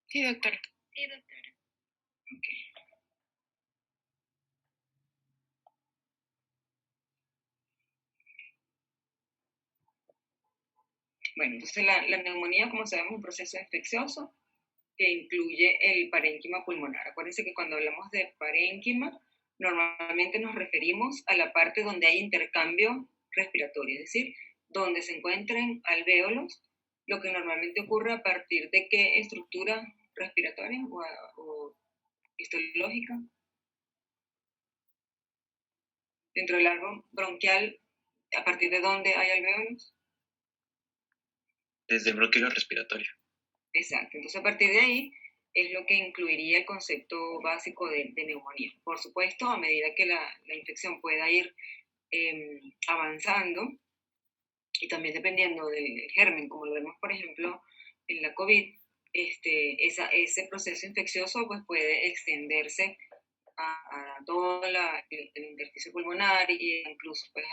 Sí, doctora. Okay. Bueno, entonces la neumonía, como sabemos, es un proceso infeccioso que incluye el parénquima pulmonar. Acuérdense que cuando hablamos de parénquima, normalmente nos referimos a la parte donde hay intercambio respiratorio, es decir, donde se encuentren alvéolos, lo que normalmente ocurre a partir de qué estructura respiratoria o histológica. Dentro del árbol bronquial, ¿a partir de dónde hay alvéolos? Desde el bronquio respiratorio. Exacto, entonces a partir de ahí es lo que incluiría el concepto básico de neumonía. Por supuesto, a medida que la infección pueda ir avanzando, y también dependiendo del germen, como lo vemos por ejemplo en la COVID, ese proceso infeccioso pues, puede extenderse a todo el intersticio pulmonar e incluso pues,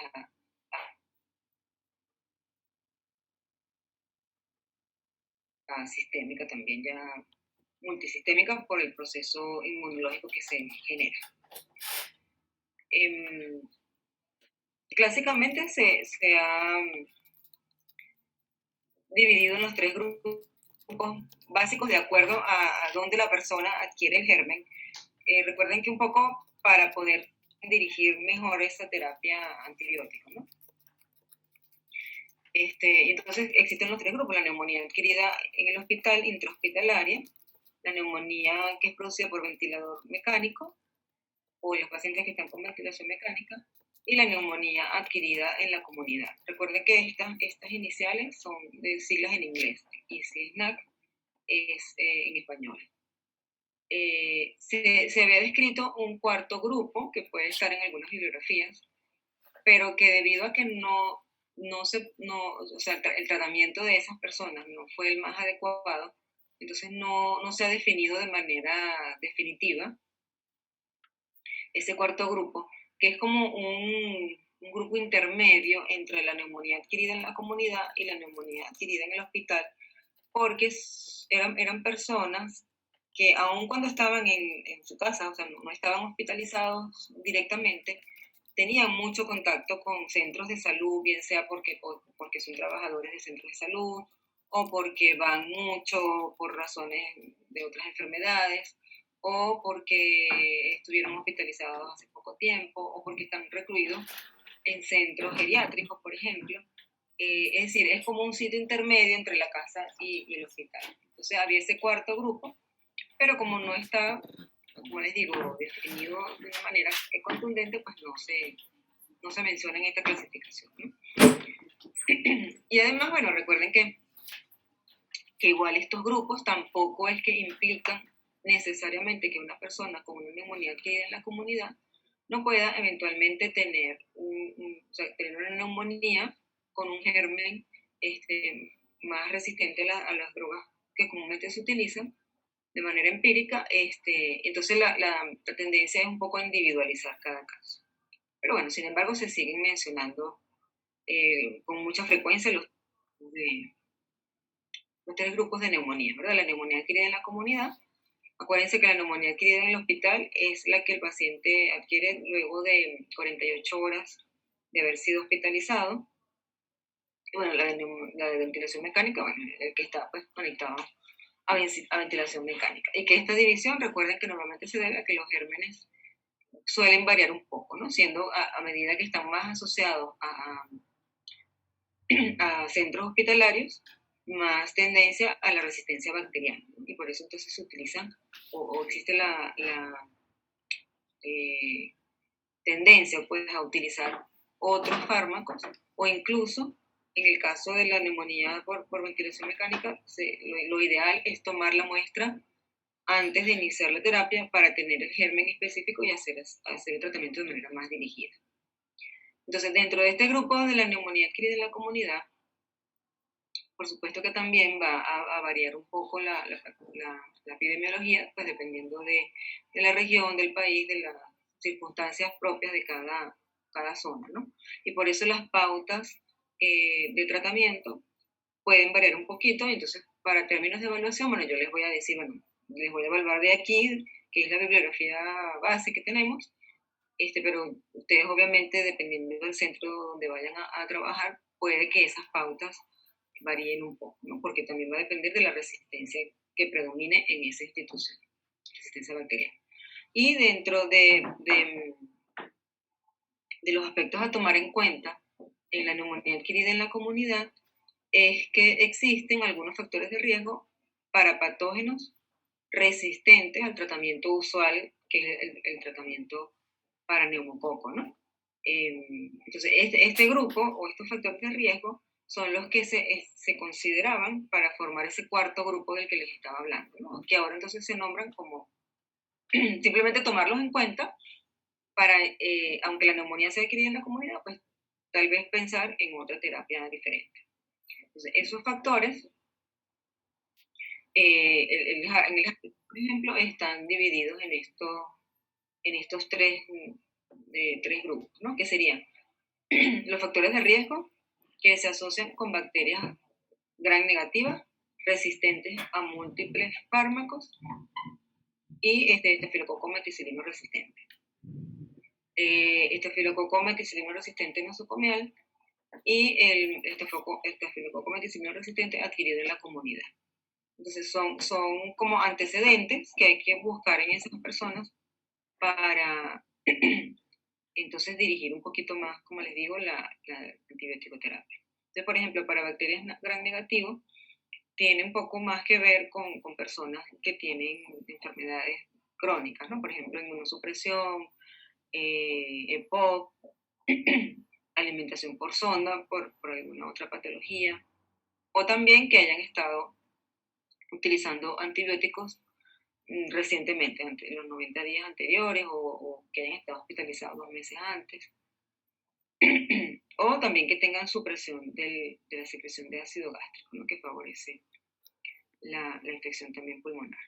a sistémica también, ya multisistémica por el proceso inmunológico que se genera. Clásicamente se ha dividido en los tres grupos básicos de acuerdo a dónde la persona adquiere el germen. Recuerden que un poco para poder dirigir mejor esa terapia antibiótica, ¿no? Entonces existen los tres grupos: la neumonía adquirida en el hospital intrahospitalaria, la neumonía que es producida por ventilador mecánico o los pacientes que están con ventilación mecánica, y la neumonía adquirida en la comunidad. Recuerden que estas iniciales son de siglas en inglés y SNAC es en español. Se había descrito un cuarto grupo que puede estar en algunas bibliografías, pero que debido a que o sea, el tratamiento de esas personas no fue el más adecuado, entonces no se ha definido de manera definitiva ese cuarto grupo, que es como un grupo intermedio entre la neumonía adquirida en la comunidad y la neumonía adquirida en el hospital, porque eran personas que aun cuando estaban en su casa, o sea, no estaban hospitalizados directamente, tenían mucho contacto con centros de salud, bien sea porque son trabajadores de centros de salud o porque van mucho por razones de otras enfermedades o porque estuvieron hospitalizados hace poco tiempo o porque están recluidos en centros geriátricos, por ejemplo. Es decir, es como un sitio intermedio entre la casa y el hospital. Entonces había ese cuarto grupo, pero como no está, como les digo, definido de una manera contundente, pues no se menciona en esta clasificación, ¿no? Y además, bueno, recuerden que igual estos grupos tampoco es que implican necesariamente que una persona con una neumonía adquirida en la comunidad no pueda eventualmente tener, o sea, tener una neumonía con un germen más resistente a las drogas que comúnmente se utilizan de manera empírica. Entonces la tendencia es un poco a individualizar cada caso. Pero bueno, sin embargo, se siguen mencionando con mucha frecuencia los tres grupos de neumonía, ¿verdad? La neumonía adquirida en la comunidad. Acuérdense que la neumonía adquirida en el hospital es la que el paciente adquiere luego de 48 horas de haber sido hospitalizado. Y bueno, la de ventilación mecánica, bueno, el que está pues, conectado a ventilación mecánica. Y que esta división, recuerden que normalmente se debe a que los gérmenes suelen variar un poco, ¿no? Siendo a medida que están más asociados a centros hospitalarios, más tendencia a la resistencia bacteriana, ¿no? Y por eso entonces se utilizan o existe la tendencia pues, a utilizar otros fármacos o incluso en el caso de la neumonía por ventilación mecánica, lo ideal es tomar la muestra antes de iniciar la terapia para tener el germen específico y hacer el tratamiento de manera más dirigida. Entonces, dentro de este grupo de la neumonía adquirida en la comunidad, por supuesto que también va a variar un poco la epidemiología, pues dependiendo de la región, del país, de las circunstancias propias de cada zona, ¿no? Y por eso las pautas de tratamiento pueden variar un poquito, y entonces para términos de evaluación, bueno, yo les voy a decir, bueno, les voy a evaluar de aquí, que es la bibliografía base que tenemos, pero ustedes obviamente, dependiendo del centro donde vayan a trabajar, puede que esas pautas varíen un poco, ¿no? Porque también va a depender de la resistencia que predomine en esa institución, resistencia bacteriana. Y dentro de los aspectos a tomar en cuenta en la neumonía adquirida en la comunidad, es que existen algunos factores de riesgo para patógenos resistentes al tratamiento usual, que es el tratamiento para neumococo, ¿no? Entonces, este grupo o estos factores de riesgo son los que se consideraban para formar ese cuarto grupo del que les estaba hablando, ¿no? Que ahora entonces se nombran como simplemente tomarlos en cuenta para, aunque la neumonía sea adquirida en la comunidad, pues tal vez pensar en otra terapia diferente. Entonces, esos factores, en el por ejemplo, están divididos en estos tres grupos, ¿no? Que serían los factores de riesgo que se asocian con bacterias gram negativas, resistentes a múltiples fármacos, y estafilococo meticilino resistente. Estafilococo meticilino resistente nosocomial y el estafilococo meticilino resistente adquirido en la comunidad. Entonces son como antecedentes que hay que buscar en esas personas para entonces dirigir un poquito más, como les digo, la antibiótico-terapia. Entonces, por ejemplo, para bacterias gram negativo, tiene un poco más que ver con personas que tienen enfermedades crónicas, ¿no? Por ejemplo, inmunosupresión, EPOC, alimentación por sonda, por alguna otra patología, o también que hayan estado utilizando antibióticos recientemente, en los 90 días anteriores, o que hayan estado hospitalizados 2 meses antes, o también que tengan supresión de la secreción de ácido gástrico, ¿no? Que favorece la infección también pulmonar.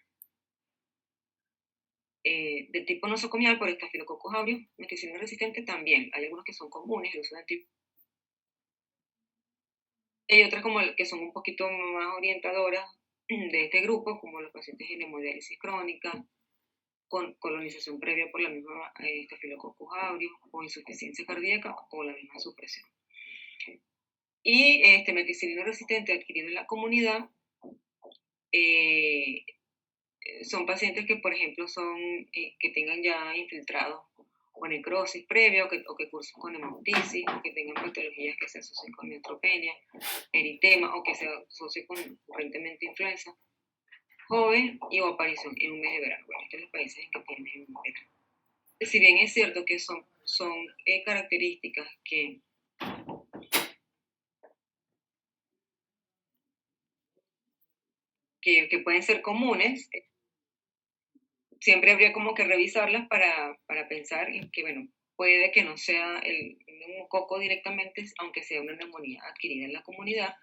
De tipo nosocomial, por Staphylococcus aureus, meticilina resistente también. Hay algunos que son comunes, el uso de antibióticos. Hay otras como que son un poquito más orientadoras de este grupo, como los pacientes en hemodiálisis crónica, con colonización previa por la misma Staphylococcus aureus, o insuficiencia cardíaca, o la misma supresión. Y meticilina resistente adquirido en la comunidad son pacientes que, por ejemplo, que tengan ya infiltrados o necrosis previa, o que cursen con hemoptisis, o que tengan patologías que se asocien con neutropenia, eritema, o que se asocien con recurrentemente influenza joven y o aparición en un mes de verano. Bueno, estos son los países en que tienen verano. Si bien es cierto que son características que pueden ser comunes, siempre habría como que revisarlas para pensar en que, bueno, puede que no sea el neumococo directamente, aunque sea una neumonía adquirida en la comunidad,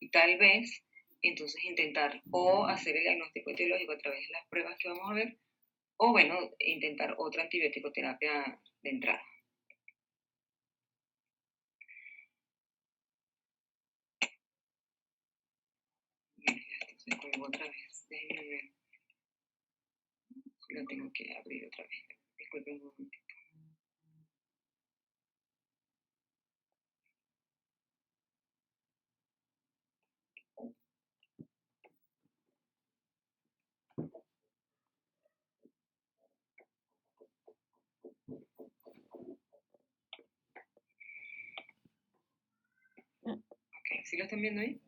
y tal vez entonces intentar o hacer el diagnóstico etiológico a través de las pruebas que vamos a ver, o bueno, intentar otra antibiótico-terapia de entrada. Mira, esto se colgó otra vez, déjenme ver, lo tengo que abrir otra vez, disculpen un momento. Ok, ¿sí lo están viendo ahí?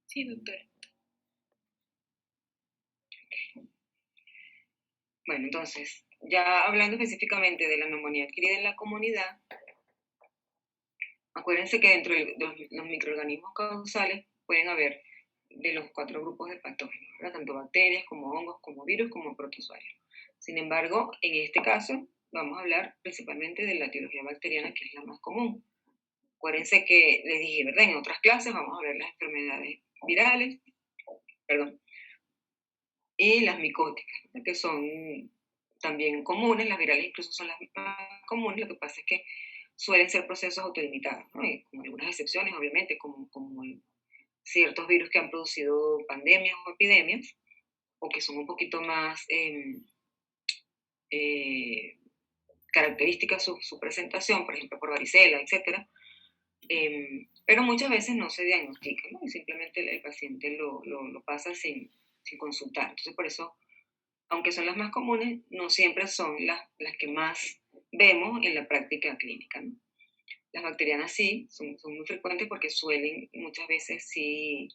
Sí, doctora. Bueno, entonces, ya hablando específicamente de la neumonía adquirida en la comunidad, acuérdense que dentro de los microorganismos causales pueden haber de los 4 grupos de patógenos, ¿verdad? Tanto bacterias como hongos, como virus, como protozoarios. Sin embargo, en este caso vamos a hablar principalmente de la etiología bacteriana, que es la más común. Acuérdense que les dije, ¿verdad? En otras clases vamos a ver las enfermedades virales, y las micóticas, que son también comunes. Las virales incluso son las más comunes, lo que pasa es que suelen ser procesos autolimitados, ¿no? Y con algunas excepciones, obviamente, como el ciertos virus que han producido pandemias o epidemias, o que son un poquito más características su presentación, por ejemplo, por varicela, etcétera. Pero muchas veces no se diagnostica, ¿no? Y simplemente el paciente lo pasa sin consultar. Entonces, por eso, aunque son las más comunes, no siempre son las que más vemos en la práctica clínica, ¿no? Las bacterianas sí, son muy frecuentes porque suelen muchas veces sí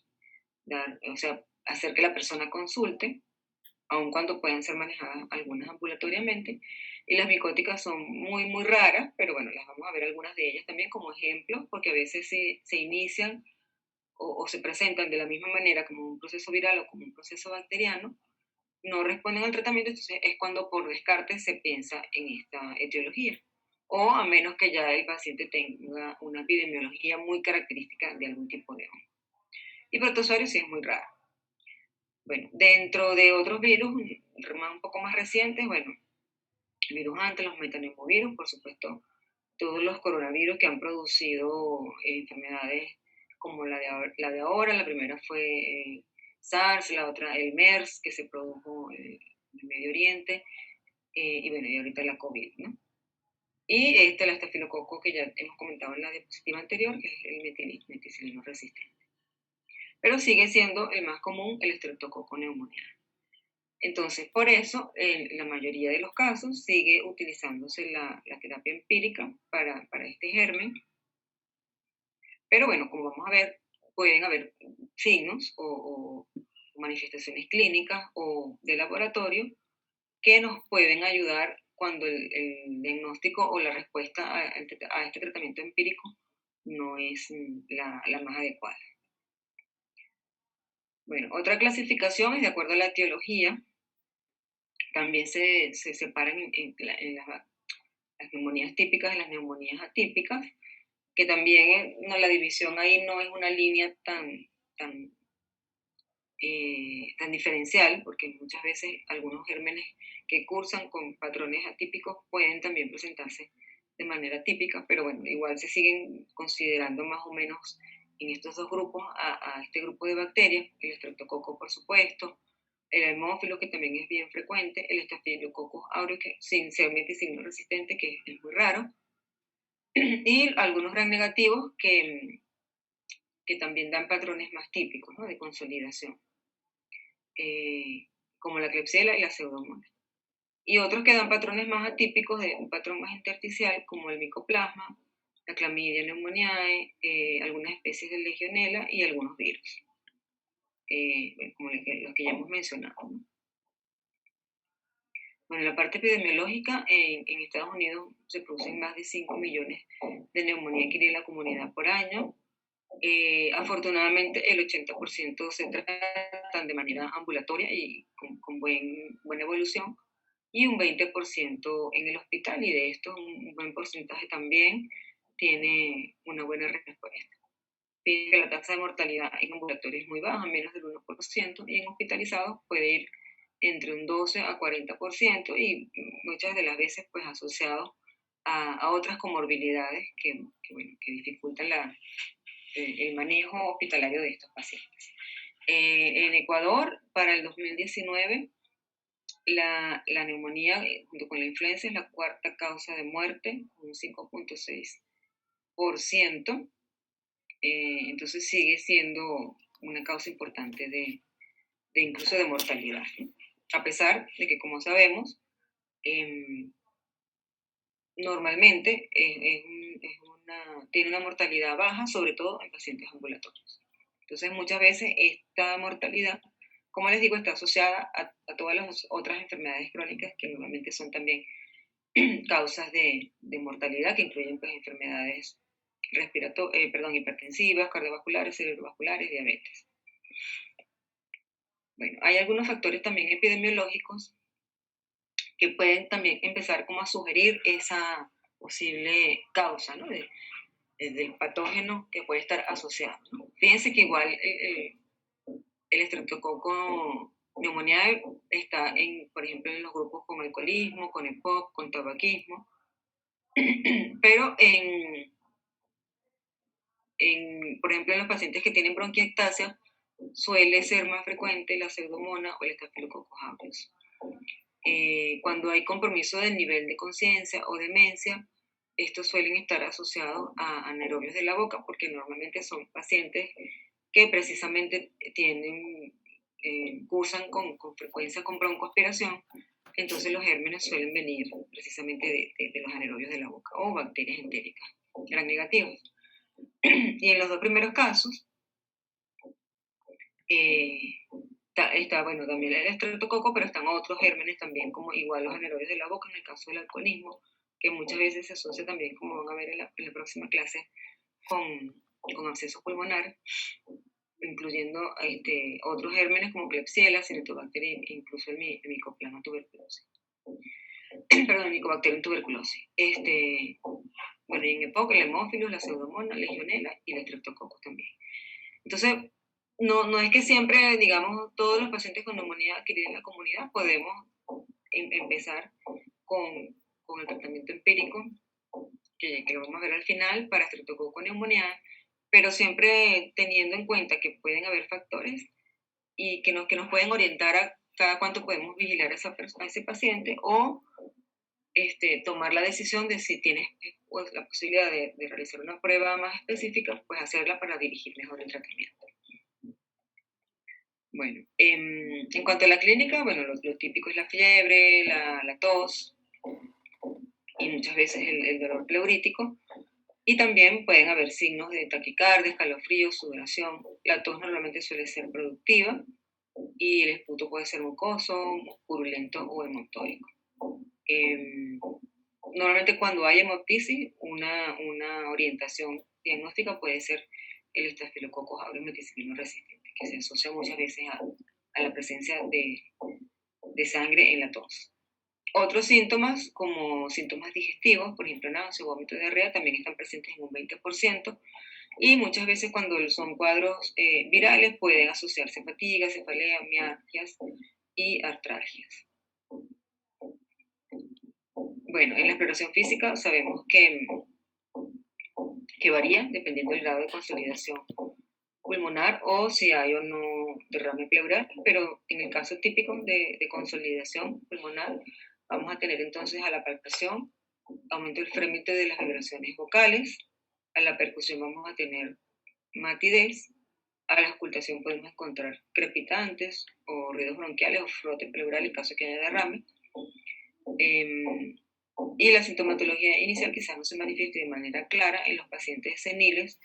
dar, o sea, hacer que la persona consulte, aun cuando pueden ser manejadas algunas ambulatoriamente. Y las micóticas son muy, muy raras, pero bueno, las vamos a ver algunas de ellas también como ejemplos, porque a veces se inician o se presentan de la misma manera como un proceso viral o como un proceso bacteriano, no responden al tratamiento, entonces es cuando por descarte se piensa en esta etiología. O a menos que ya el paciente tenga una epidemiología muy característica de algún tipo de hongo. Y protozoarios sí es muy raro. Bueno, dentro de otros virus un poco más recientes, bueno, el virus antes, los metaneumovirus, por supuesto, todos los coronavirus que han producido enfermedades como la de ahora, la primera fue SARS, la otra el MERS, que se produjo en el Medio Oriente, y bueno, y ahorita la COVID, ¿no? Y el estafilococo que ya hemos comentado en la diapositiva anterior, que es el meticilino resistente. Pero sigue siendo el más común el Streptococcus pneumoniae. Entonces, por eso, en la mayoría de los casos, sigue utilizándose la terapia empírica para este germen. Pero bueno, como vamos a ver, pueden haber signos o manifestaciones clínicas o de laboratorio que nos pueden ayudar cuando el diagnóstico o la respuesta a este tratamiento empírico no es la más adecuada. Bueno, otra clasificación es de acuerdo a la etiología. También se separan en las neumonías típicas y las neumonías atípicas, que también no, la división ahí no es una línea tan tan diferencial, porque muchas veces algunos gérmenes que cursan con patrones atípicos pueden también presentarse de manera típica, pero bueno, igual se siguen considerando más o menos en estos dos grupos a este grupo de bacterias, el estreptococo por supuesto, el hemófilo que también es bien frecuente, el estafilococcus aureus que sin ser meticilino resistente, que es muy raro, y algunos gran negativos que también dan patrones más típicos, ¿no? De consolidación. Como la Klebsiella y la Pseudomonas. Y otros que dan patrones más atípicos de un patrón más intersticial, como el Mycoplasma, la Clamidia pneumoniae, algunas especies de Legionella y algunos virus, como los que ya hemos mencionado, ¿no? Bueno, en la parte epidemiológica, en Estados Unidos se producen más de 5 millones de neumonía que en la comunidad por año. Afortunadamente el 80% se tratan de manera ambulatoria y con buena evolución, y un 20% en el hospital, y de estos un buen porcentaje también tiene una buena respuesta. Fíjense que la tasa de mortalidad en ambulatorio es muy baja, menos del 1%, y en hospitalizados puede ir entre un 12 a 40%, y muchas de las veces pues asociado a otras comorbilidades que dificultan el manejo hospitalario de estos pacientes. En Ecuador, para el 2019, la neumonía, junto con la influenza, es la cuarta causa de muerte, un 5.6%. Entonces sigue siendo una causa importante de incluso de mortalidad, ¿no? A pesar de que, como sabemos, normalmente tiene una mortalidad baja, sobre todo en pacientes ambulatorios. Entonces, muchas veces esta mortalidad, como les digo, está asociada a todas las otras enfermedades crónicas que normalmente son también causas de mortalidad, que incluyen pues, enfermedades hipertensivas, cardiovasculares, cerebrovasculares, diabetes. Bueno, hay algunos factores también epidemiológicos que pueden también empezar como a sugerir esa posible causa, ¿no? Del patógeno que puede estar asociado, ¿no? Fíjense que igual el estreptococo pneumoniae está, por ejemplo, en los grupos con alcoholismo, con EPOC, con tabaquismo, pero por ejemplo, en los pacientes que tienen bronquiectasia, suele ser más frecuente la pseudomonas o el Staphylococcus aureus. Cuando hay compromiso del nivel de conciencia o demencia, estos suelen estar asociados a anaerobios de la boca, porque normalmente son pacientes que precisamente cursan con frecuencia con broncoaspiración. Entonces los gérmenes suelen venir precisamente de los anaerobios de la boca o bacterias entéricas, eran negativos. Y en los dos primeros casos, está, bueno, también el estreptococo, pero están otros gérmenes también, como igual los anaerobios de la boca, en el caso del alcoholismo, que muchas veces se asocia también, como van a ver en la próxima clase, con abscesos pulmonares, incluyendo otros gérmenes como Klebsiella, Cinetobacter e incluso el Mycoplasma tuberculosis. Perdón, el Mycobacterium tuberculosis. Bueno, y en EPOC, el Haemophilus, la Pseudomonas, Legionella y el Streptococcus también. Entonces, no es que siempre, digamos, todos los pacientes con neumonía adquirida en la comunidad podemos empezar con el tratamiento empírico, que lo vamos a ver al final, para Streptococcus neumonía, pero siempre teniendo en cuenta que pueden haber factores y que nos pueden orientar a cada cuánto podemos vigilar a ese paciente o tomar la decisión de si tienes pues, la posibilidad de realizar una prueba más específica, pues hacerla para dirigir mejor el tratamiento. Bueno, en cuanto a la clínica, bueno, lo típico es la fiebre, la tos y muchas veces el dolor pleurítico. Y también pueden haber signos de taquicardia, escalofríos, sudoración. La tos normalmente suele ser productiva y el esputo puede ser mucoso, purulento o hemotólico. Normalmente cuando hay hemoptisis, una orientación diagnóstica puede ser el Staphylococcus aureus meticilino resistente, que se asocia muchas veces a la presencia de sangre en la tos. Otros síntomas, como síntomas digestivos, por ejemplo, náusea, vómito, diarrea, también están presentes en un 20%, y muchas veces cuando son cuadros virales pueden asociarse fatiga, cefalea, mialgias y artralgias. Bueno, en la exploración física sabemos que varía dependiendo del grado de consolidación pulmonar o si hay o no derrame pleural, pero en el caso típico de consolidación pulmonar vamos a tener entonces a la palpación, aumento del frémito de las vibraciones vocales, a la percusión vamos a tener matidez, a la auscultación podemos encontrar crepitantes o ruidos bronquiales o frote pleural en caso de que haya derrame. Y la sintomatología inicial quizás no se manifieste de manera clara en los pacientes seniles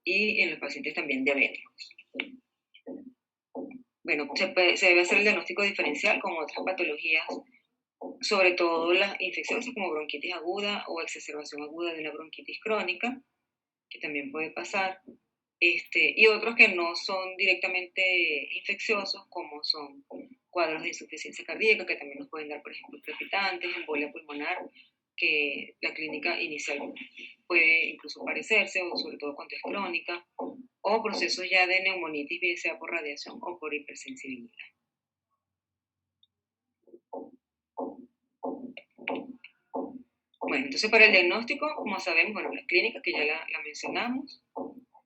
y en los pacientes también diabéticos. Bueno, se debe hacer el diagnóstico diferencial con otras patologías, sobre todo las infecciosas como bronquitis aguda o exacerbación aguda de una bronquitis crónica, que también puede pasar, y otros que no son directamente infecciosos, como son cuadros de insuficiencia cardíaca, que también nos pueden dar, por ejemplo, crepitantes, embolia pulmonar, que la clínica inicial puede incluso parecerse, o sobre todo cuando es crónica, o procesos ya de neumonitis, bien sea por radiación o por hipersensibilidad. Bueno, entonces para el diagnóstico, como sabemos, bueno, la clínica que ya la mencionamos,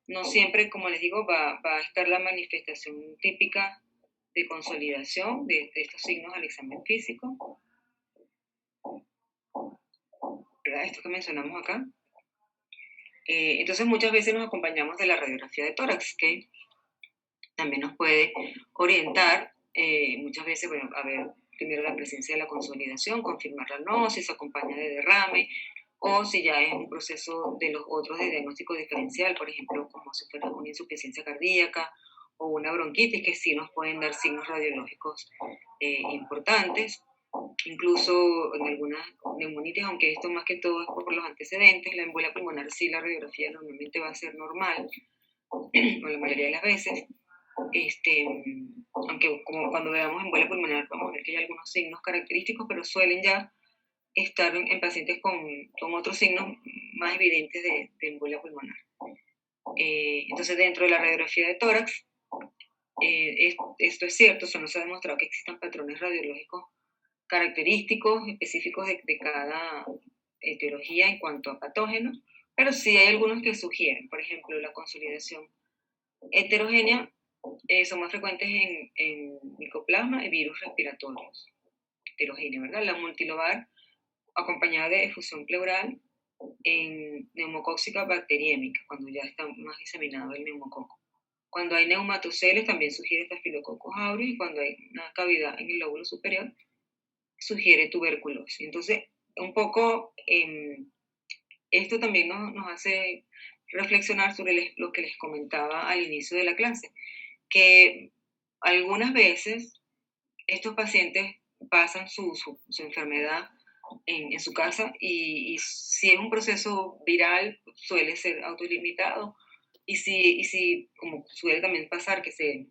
no siempre, como les digo, va a estar la manifestación típica de consolidación de estos signos al examen físico, ¿verdad? Esto que mencionamos acá. Entonces muchas veces nos acompañamos de la radiografía de tórax, que también nos puede orientar, muchas veces, bueno, a ver primero la presencia de la consolidación, confirmar la no, si se acompaña de derrame, o si ya es un proceso de los otros de diagnóstico diferencial, por ejemplo, como si fuera una insuficiencia cardíaca o una bronquitis, que sí nos pueden dar signos radiológicos importantes. Incluso en algunas neumonitis, aunque esto más que todo es por los antecedentes, la embolia pulmonar sí, la radiografía normalmente va a ser normal, o la mayoría de las veces, aunque como cuando veamos embolia pulmonar vamos a ver que hay algunos signos característicos, pero suelen ya estar en pacientes con otros signos más evidentes de embolia pulmonar. Entonces, dentro de la radiografía de tórax, esto es cierto, no se ha demostrado que existan patrones radiológicos característicos específicos de cada etiología en cuanto a patógenos, Pero sí hay algunos que sugieren, por ejemplo, la consolidación heterogénea son más frecuentes en micoplasma y virus respiratorios heterogéneos, ¿verdad? La multilobar acompañada de efusión pleural en neumocóxica bacteriémica, cuando ya está más diseminado el neumococo. Cuando hay neumatoceles también sugiere Staphylococcus aureus y cuando hay una cavidad en el lóbulo superior sugiere tuberculosis. Entonces, un poco esto también nos hace reflexionar sobre lo que les comentaba al inicio de la clase, que algunas veces estos pacientes pasan su enfermedad en su casa y si es un proceso viral suele ser autolimitado y si como suele también pasar que se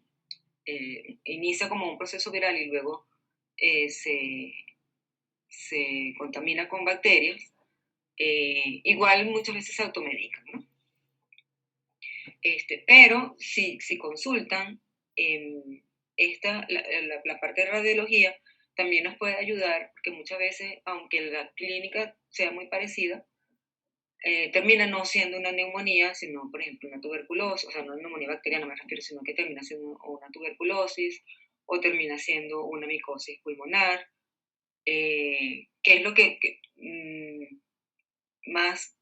inicia como un proceso viral y luego se contamina con bacterias, igual muchas veces se automedican, ¿no? Pero si consultan, la parte de radiología también nos puede ayudar, porque muchas veces, aunque la clínica sea muy parecida, termina no siendo una neumonía, sino, por ejemplo, una tuberculosis, o sea, no una neumonía bacteriana me refiero, sino que termina siendo una tuberculosis o termina siendo una micosis pulmonar, que es lo más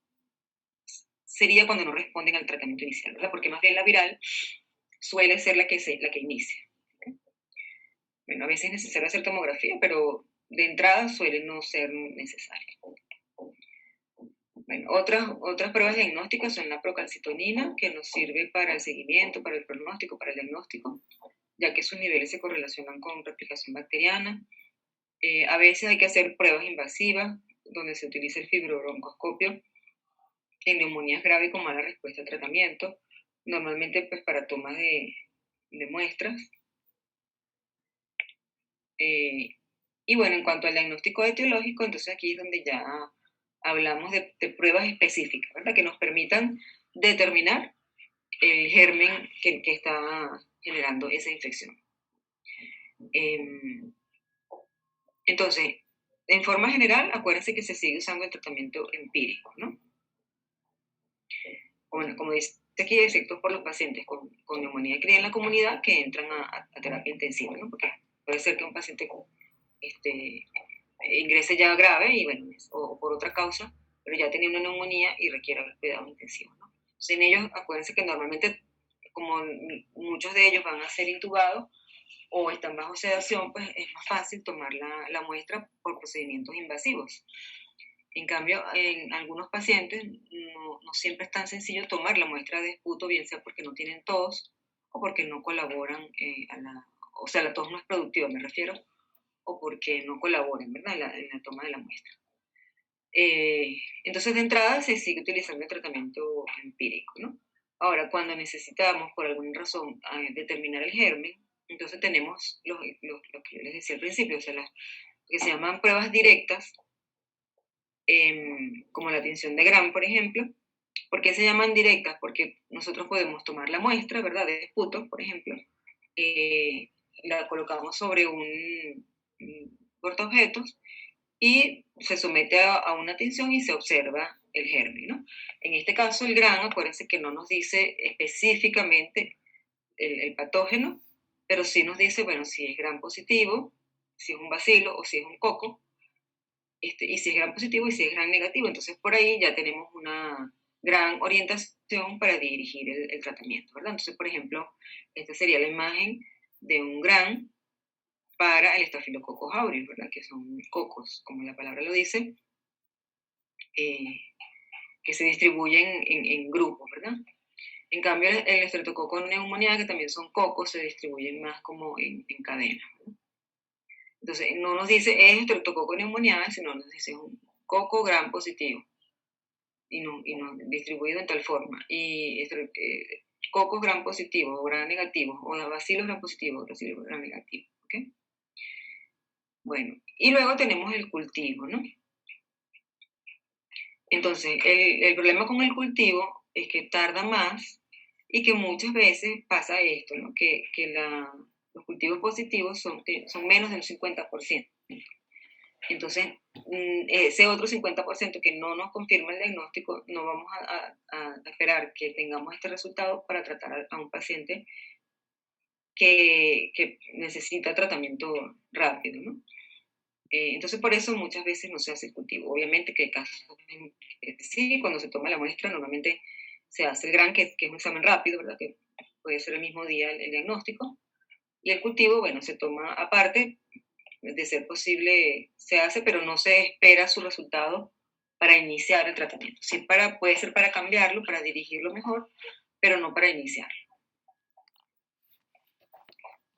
sería cuando no responden al tratamiento inicial, ¿verdad? Porque más bien la viral suele ser la que inicia. ¿Okay? Bueno, a veces es necesario hacer tomografía, pero de entrada suele no ser necesario. Bueno, otras pruebas diagnósticas son la procalcitonina, que nos sirve para el seguimiento, para el pronóstico, para el diagnóstico, ya que sus niveles se correlacionan con replicación bacteriana. A veces hay que hacer pruebas invasivas, donde se utiliza el fibrobroncoscopio en neumonías graves con mala respuesta al tratamiento, normalmente pues para tomas de muestras. Y bueno, en cuanto al diagnóstico etiológico, entonces aquí es donde ya hablamos de pruebas específicas, ¿verdad? Que nos permitan determinar el germen que está generando esa infección. Entonces, en forma general, acuérdense que se sigue usando el tratamiento empírico, ¿no? Bueno, como dice aquí, excepto por los pacientes con neumonía cría en la comunidad que entran a terapia intensiva, ¿no? Porque puede ser que un paciente ingrese ya grave y bueno, o por otra causa, pero ya tenía una neumonía y requiere cuidado intensivo, ¿no? Entonces, en ellos, acuérdense que normalmente, como muchos de ellos van a ser intubados o están bajo sedación, pues es más fácil tomar la muestra por procedimientos invasivos. En cambio, en algunos pacientes no siempre es tan sencillo tomar la muestra de esputo, bien sea porque no tienen tos o porque no colaboran o sea, la tos no es productiva, me refiero, o porque no colaboran, ¿verdad?, en la toma de la muestra. Entonces, de entrada se sigue utilizando el tratamiento empírico, ¿no? Ahora, cuando necesitamos, por alguna razón, determinar el germen, entonces tenemos lo que yo les decía al principio, o sea, las que se llaman pruebas directas, como la tinción de Gram, por ejemplo. ¿Por qué se llaman directas? Porque nosotros podemos tomar la muestra, ¿verdad?, de esputo, por ejemplo, la colocamos sobre un portaobjetos y se somete a una tinción y se observa el germen, ¿no? En este caso, el Gram, acuérdense que no nos dice específicamente el patógeno, pero sí nos dice, bueno, si es Gram positivo, si es un bacilo o si es un coco, y si es Gram positivo y si es Gram negativo. Entonces, por ahí ya tenemos una gran orientación para dirigir el tratamiento, ¿verdad? Entonces, por ejemplo, esta sería la imagen de un Gram para el Staphylococcus aureus, ¿verdad? Que son cocos, como la palabra lo dice, que se distribuyen en grupos, ¿verdad? En cambio, el Streptococcus pneumoniae, que también son cocos, se distribuyen más como en cadena, ¿verdad? Entonces, no nos dice es Streptococcus pneumoniae, sino nos dice un coco Gram positivo y no distribuido en tal forma. Y cocos Gram positivo o Gram negativo, o bacilos Gram positivo o bacilos Gram negativo, ¿ok? Bueno, y luego tenemos el cultivo, ¿no? Entonces, el problema con el cultivo es que tarda más y que muchas veces pasa esto, ¿no? Que los cultivos positivos son menos del 50%. Entonces, ese otro 50% que no nos confirma el diagnóstico, no vamos a esperar que tengamos este resultado para tratar a un paciente que necesita tratamiento rápido, ¿no? Entonces, por eso muchas veces no se hace el cultivo. Obviamente que hay casos que sí, cuando se toma la muestra, normalmente se hace el GRAN, que es un examen rápido, ¿verdad? Que puede ser el mismo día el diagnóstico. Y el cultivo, bueno, se toma aparte, de ser posible se hace, pero no se espera su resultado para iniciar el tratamiento. Sí, puede ser para cambiarlo, para dirigirlo mejor, pero no para iniciarlo.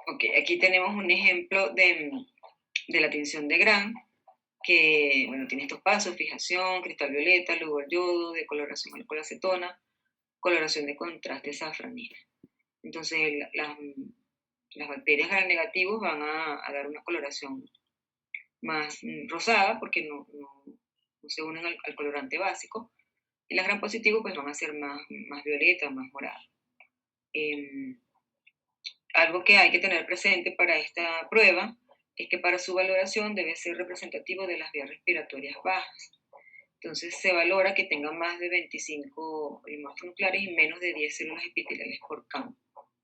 Ok, aquí tenemos un ejemplo de la tinción de Gram, que bueno, tiene estos pasos: fijación, cristal violeta, luego el yodo, decoloración alcohol acetona, coloración de contraste safranina. Entonces las bacterias gram negativos van a dar una coloración más rosada porque no se unen al colorante básico, y las gram positivos pues van a ser más violetas, más moradas. Algo que hay que tener presente para esta prueba es que para su valoración debe ser representativo de las vías respiratorias bajas. Entonces se valora que tengan más de 25 hematomas nucleares y menos de 10 células epiteliales por campo.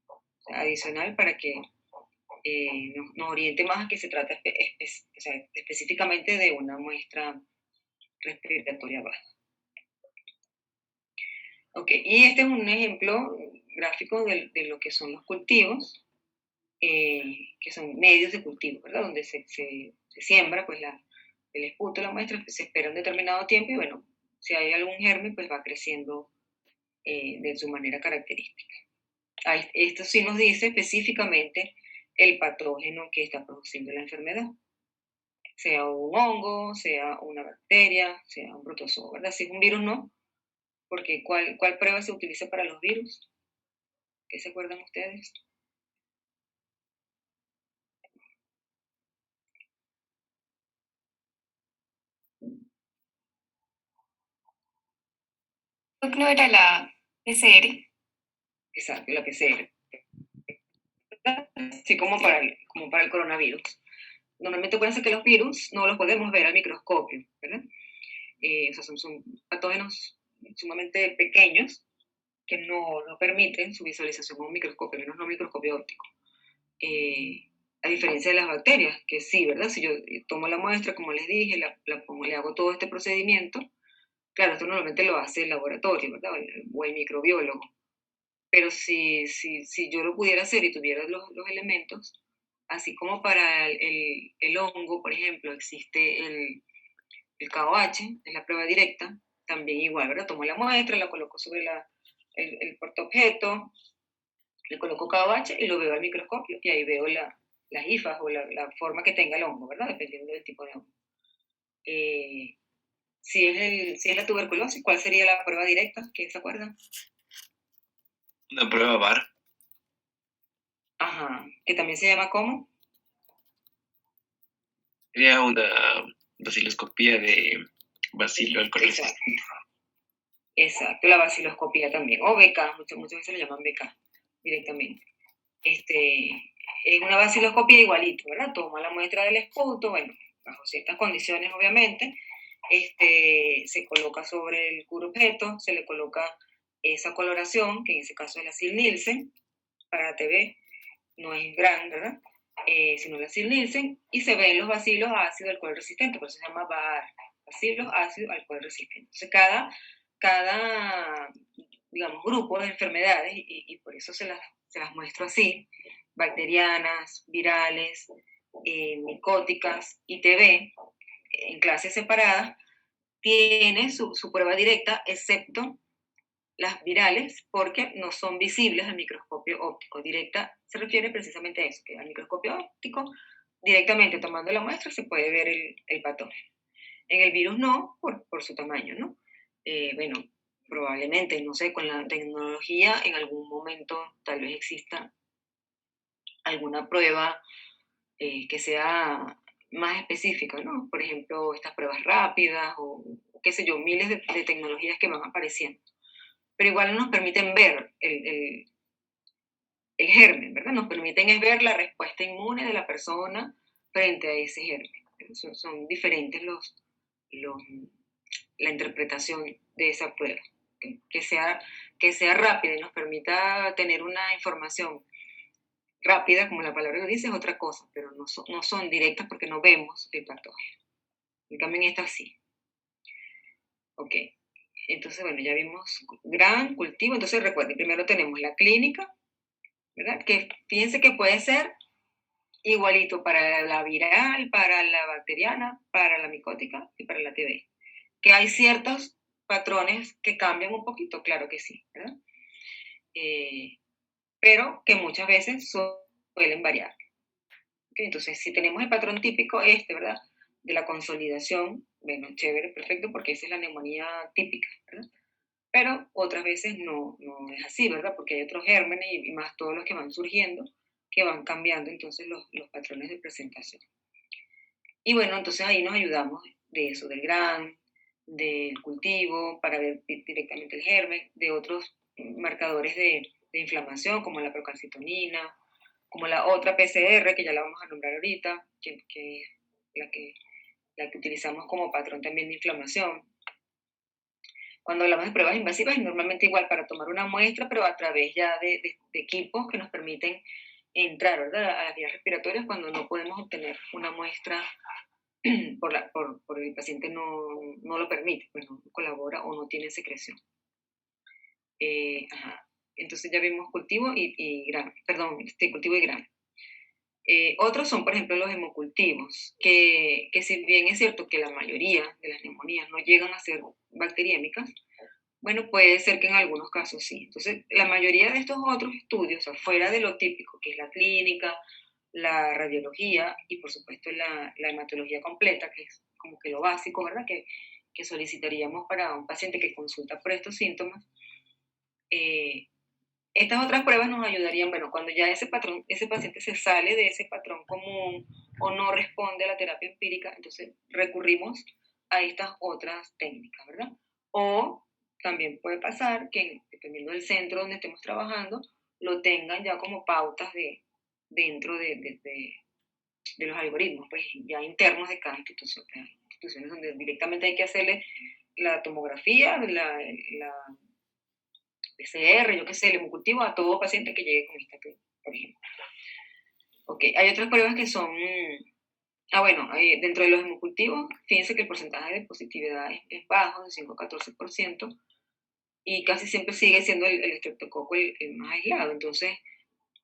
O sea, adicional para que nos oriente más a que se trata específicamente de una muestra respiratoria baja. Ok, y este es un ejemplo gráfico de lo que son los cultivos, que son medios de cultivo, ¿verdad? Donde se siembra pues el esputo, la muestra, pues, se espera un determinado tiempo y bueno, si hay algún germen, pues va creciendo de su manera característica. Esto sí nos dice específicamente el patógeno que está produciendo la enfermedad, sea un hongo, sea una bacteria, sea un protozoo, ¿verdad? Si es un virus, no, porque ¿cuál prueba se utiliza para los virus? ¿Qué se acuerdan ustedes? ¿No era la PCR? Exacto, la PCR. Así como para el coronavirus. Normalmente acuérdense que los virus no los podemos ver al microscopio, ¿verdad? O sea, son patógenos sumamente pequeños que no permiten su visualización con un microscopio, menos no un microscopio óptico. A diferencia de las bacterias, que sí, ¿verdad? Si yo tomo la muestra, como les dije, la pongo, le hago todo este procedimiento, claro, esto normalmente lo hace el laboratorio, ¿verdad? O el microbiólogo. Pero si yo lo pudiera hacer y tuviera los elementos, así como para el hongo, por ejemplo, existe el KOH, es la prueba directa, también igual, ¿verdad? Tomo la muestra, la coloco sobre el portaobjeto, le coloco KOH y lo veo al microscopio y ahí veo las hifas o la forma que tenga el hongo, ¿verdad? Dependiendo del tipo de hongo. Si es la tuberculosis, ¿cuál sería la prueba directa? ¿Quién se acuerda? Una prueba VAR. Ajá, que también se llama ¿cómo? Sería una vaciloscopía de bacilo alcohol resistente. Exacto, la vaciloscopía también, o BK, muchas veces le llaman BK directamente. Es una vaciloscopía igualito, ¿verdad? Toma la muestra del esputo, bueno, bajo ciertas condiciones obviamente, se coloca sobre el objeto, se le coloca esa coloración, que en ese caso es la Sil-Nielsen, para la TV, no es gran, ¿verdad? Sino la Sil-Nielsen, y se ven los bacilos ácido alcohol resistente, por eso se llama VAR, bacilos ácido alcohol resistente. Entonces cada digamos, grupo de enfermedades, y por eso se las muestro así: bacterianas, virales, micóticas, ITB, en clases separadas, tiene su prueba directa, excepto las virales, porque no son visibles al microscopio óptico. Directa se refiere precisamente a eso, que al microscopio óptico, directamente tomando la muestra, se puede ver el patógeno. En el virus no, por su tamaño, ¿no? Bueno, probablemente, no sé, con la tecnología en algún momento tal vez exista alguna prueba que sea más específica, ¿no? Por ejemplo, estas pruebas rápidas o qué sé yo, miles de tecnologías que van apareciendo. Pero igual no nos permiten ver el germen, ¿verdad? Nos permiten es ver la respuesta inmune de la persona frente a ese germen. Son diferentes la interpretación de esa prueba. ¿Okay? Que sea rápida y nos permita tener una información rápida, como la palabra lo dice, es otra cosa, pero no son directas porque no vemos el patógeno. En cambio, en esta sí. Ok, entonces, bueno, ya vimos gran cultivo. Entonces, recuerden, primero tenemos la clínica, ¿verdad? Que fíjense que puede ser igualito para la viral, para la bacteriana, para la micótica y para la TB. Que hay ciertos patrones que cambian un poquito, claro que sí, ¿verdad? Pero que muchas veces suelen variar. ¿Okay? Entonces, si tenemos el patrón típico ¿verdad? De la consolidación, bueno, chévere, perfecto, porque esa es la neumonía típica, ¿verdad? Pero otras veces no es así, ¿verdad? Porque hay otros gérmenes y más todos los que van surgiendo, que van cambiando entonces los patrones de presentación. Y bueno, entonces ahí nos ayudamos de eso, del GRAN, del cultivo, para ver directamente el germen, de otros marcadores de inflamación, como la procalcitonina, como la otra PCR, que ya la vamos a nombrar ahorita, que es la que utilizamos como patrón también de inflamación. Cuando hablamos de pruebas invasivas, es normalmente igual para tomar una muestra, pero a través ya de equipos que nos permiten entrar, ¿verdad?, a las vías respiratorias cuando no podemos obtener una muestra por el paciente no lo permite, pues no colabora o no tiene secreción. Entonces ya vimos cultivo y grano, perdón, cultivo y grano. Otros son, por ejemplo, los hemocultivos, que si bien es cierto que la mayoría de las neumonías no llegan a ser bacteriémicas, bueno, puede ser que en algunos casos sí. Entonces, la mayoría de estos otros estudios, afuera de lo típico, que es la clínica, la radiología y, por supuesto, la hematología completa, que es como que lo básico, ¿verdad?, que solicitaríamos para un paciente que consulta por estos síntomas, estas otras pruebas nos ayudarían, bueno, cuando ya ese paciente se sale de ese patrón común o no responde a la terapia empírica, entonces recurrimos a estas otras técnicas, ¿verdad? O también puede pasar que, dependiendo del centro donde estemos trabajando, lo tengan ya como pautas dentro de los algoritmos, pues ya internos de cada institución. Hay instituciones donde directamente hay que hacerle la tomografía, la PCR, yo qué sé, el hemocultivo a todo paciente que llegue con esta prueba, por ejemplo. Ok, hay otras pruebas que son, bueno, dentro de los hemocultivos, fíjense que el porcentaje de positividad es bajo, de 5 a 14%, y casi siempre sigue siendo el estreptococo el más aislado, entonces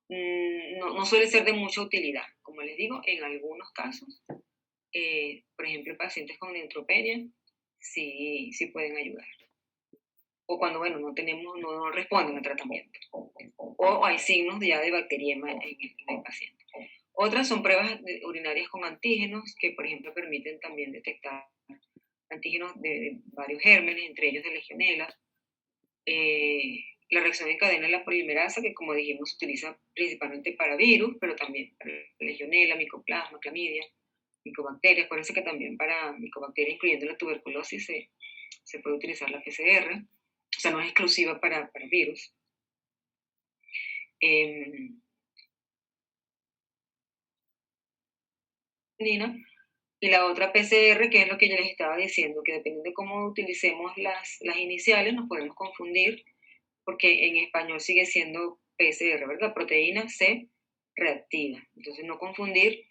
no suele ser de mucha utilidad, como les digo, en algunos casos, por ejemplo, pacientes con neutropenia, sí pueden ayudar. O cuando, bueno, no responden al tratamiento. O hay signos ya de bacteriema en el paciente. Otras son pruebas urinarias con antígenos que, por ejemplo, permiten también detectar antígenos de varios gérmenes, entre ellos de Legionella. La reacción en cadena de la polimerasa, que como dijimos se utiliza principalmente para virus, pero también para Legionella, Mycoplasma, Clamidia, micobacterias. Acuérdense que también para micobacterias, incluyendo la tuberculosis, se puede utilizar la PCR. O sea, no es exclusiva para virus. Y la otra PCR, que es lo que yo les estaba diciendo, que dependiendo de cómo utilicemos las iniciales, nos podemos confundir, porque en español sigue siendo PCR, ¿verdad? Proteína C reactiva. Entonces, no confundir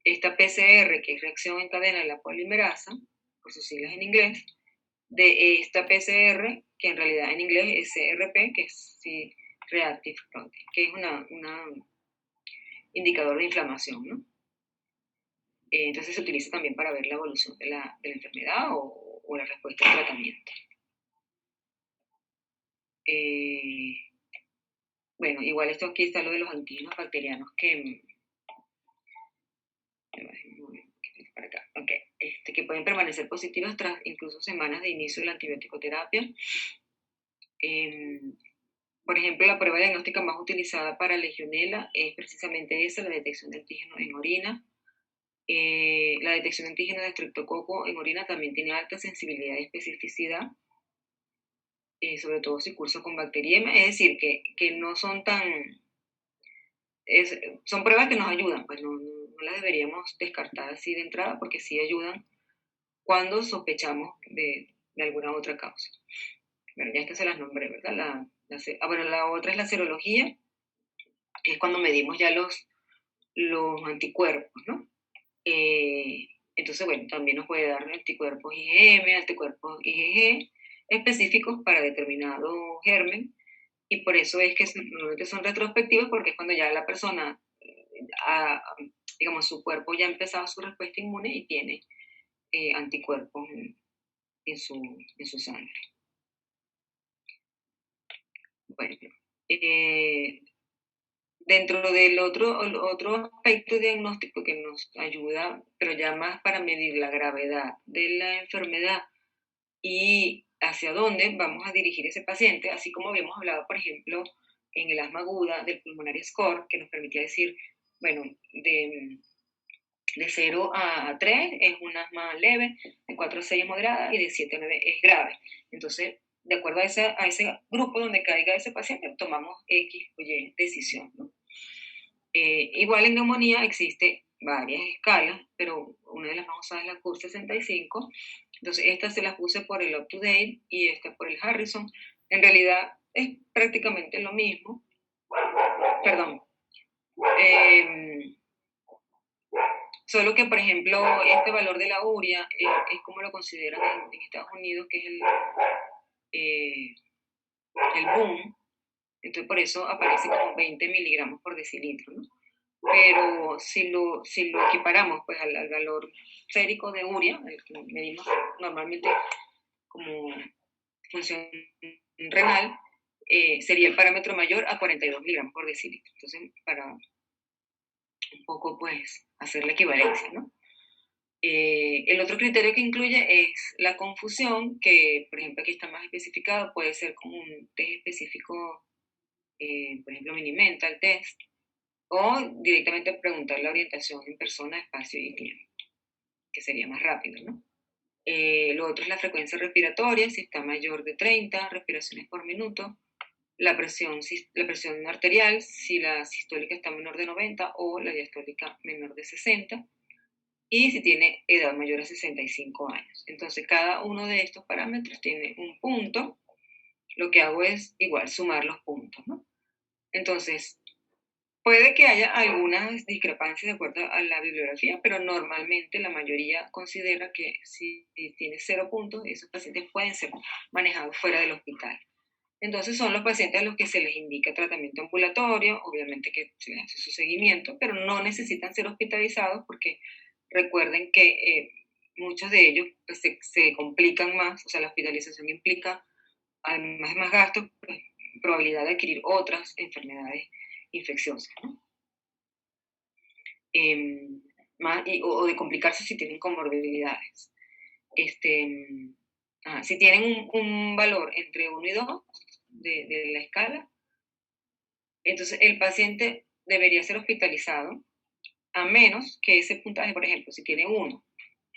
esta PCR, que es reacción en cadena de la polimerasa, por sus siglas en inglés, de esta PCR, que en realidad en inglés es CRP, que es Reactive Protein, que es un indicador de inflamación, ¿no? Entonces se utiliza también para ver la evolución de la enfermedad o la respuesta al tratamiento. Bueno, igual esto aquí está lo de los antígenos bacterianos que pueden permanecer positivos tras incluso semanas de inicio de la antibioticoterapia. Por ejemplo, la prueba diagnóstica más utilizada para Legionella es precisamente esa, la detección de antígenos en orina. La detección de antígenos de estreptococo en orina también tiene alta sensibilidad y especificidad, sobre todo si cursa con bacteriemia, es decir, que no son tan... son pruebas que nos ayudan, pues no las deberíamos descartar así de entrada porque sí ayudan cuando sospechamos de alguna otra causa. Bueno, ya es que se las nombré, ¿verdad? Bueno, la otra es la serología, que es cuando medimos ya los anticuerpos, ¿no? Entonces, bueno, también nos puede dar anticuerpos IgM, anticuerpos IgG, específicos para determinado germen, y por eso es que normalmente son retrospectivos, porque es cuando ya la persona, digamos, su cuerpo ya ha empezado su respuesta inmune y tiene anticuerpos en su sangre. Bueno, dentro del otro aspecto diagnóstico que nos ayuda, pero ya más para medir la gravedad de la enfermedad y hacia dónde vamos a dirigir ese paciente, así como habíamos hablado, por ejemplo, en el asma aguda del pulmonary score, que nos permitía decir, bueno, de 0 a 3 es un asma leve, de 4 a 6 es moderada y de 7 a 9 es grave. Entonces, de acuerdo a ese grupo donde caiga ese paciente, tomamos X o Y decisión, ¿no? Igual en neumonía existe varias escalas, pero una de las más usadas es la CUR 65. Entonces, esta se las puse por el UpToDate y esta por el Harrison. En realidad es prácticamente lo mismo. Perdón. Solo que, por ejemplo, este valor de la urea es como lo consideran en Estados Unidos, que es el boom. Entonces, por eso aparece como 20 miligramos por decilitro, ¿no? Pero si lo equiparamos pues, al valor sérico de urea, el que medimos normalmente como función renal, sería el parámetro mayor a 42 miligramos por decilitro. Entonces, para un poco pues hacer la equivalencia, ¿no? El otro criterio que incluye es la confusión, que por ejemplo aquí está más especificado, puede ser como un test específico, por ejemplo Mini-Mental Test, o directamente preguntar la orientación en persona, espacio y tiempo, que sería más rápido, ¿no? Lo otro es la frecuencia respiratoria, si está mayor de 30 respiraciones por minuto, la presión arterial, si la sistólica está menor de 90 o la diastólica menor de 60, y si tiene edad mayor a 65 años. Entonces, cada uno de estos parámetros tiene un punto. Lo que hago es igual sumar los puntos, ¿no? Entonces, puede que haya algunas discrepancias de acuerdo a la bibliografía, pero normalmente la mayoría considera que si tiene 0 puntos, esos pacientes pueden ser manejados fuera del hospital. Entonces son los pacientes a los que se les indica tratamiento ambulatorio, obviamente que se les hace su seguimiento, pero no necesitan ser hospitalizados porque recuerden que muchos de ellos pues, se complican más, o sea, la hospitalización implica, además de más gastos, pues, probabilidad de adquirir otras enfermedades infecciosas, ¿no? O de complicarse si tienen comorbilidades. Si tienen un valor entre 1 y 2 de la escala, entonces el paciente debería ser hospitalizado, a menos que ese puntaje, por ejemplo, si tiene 1,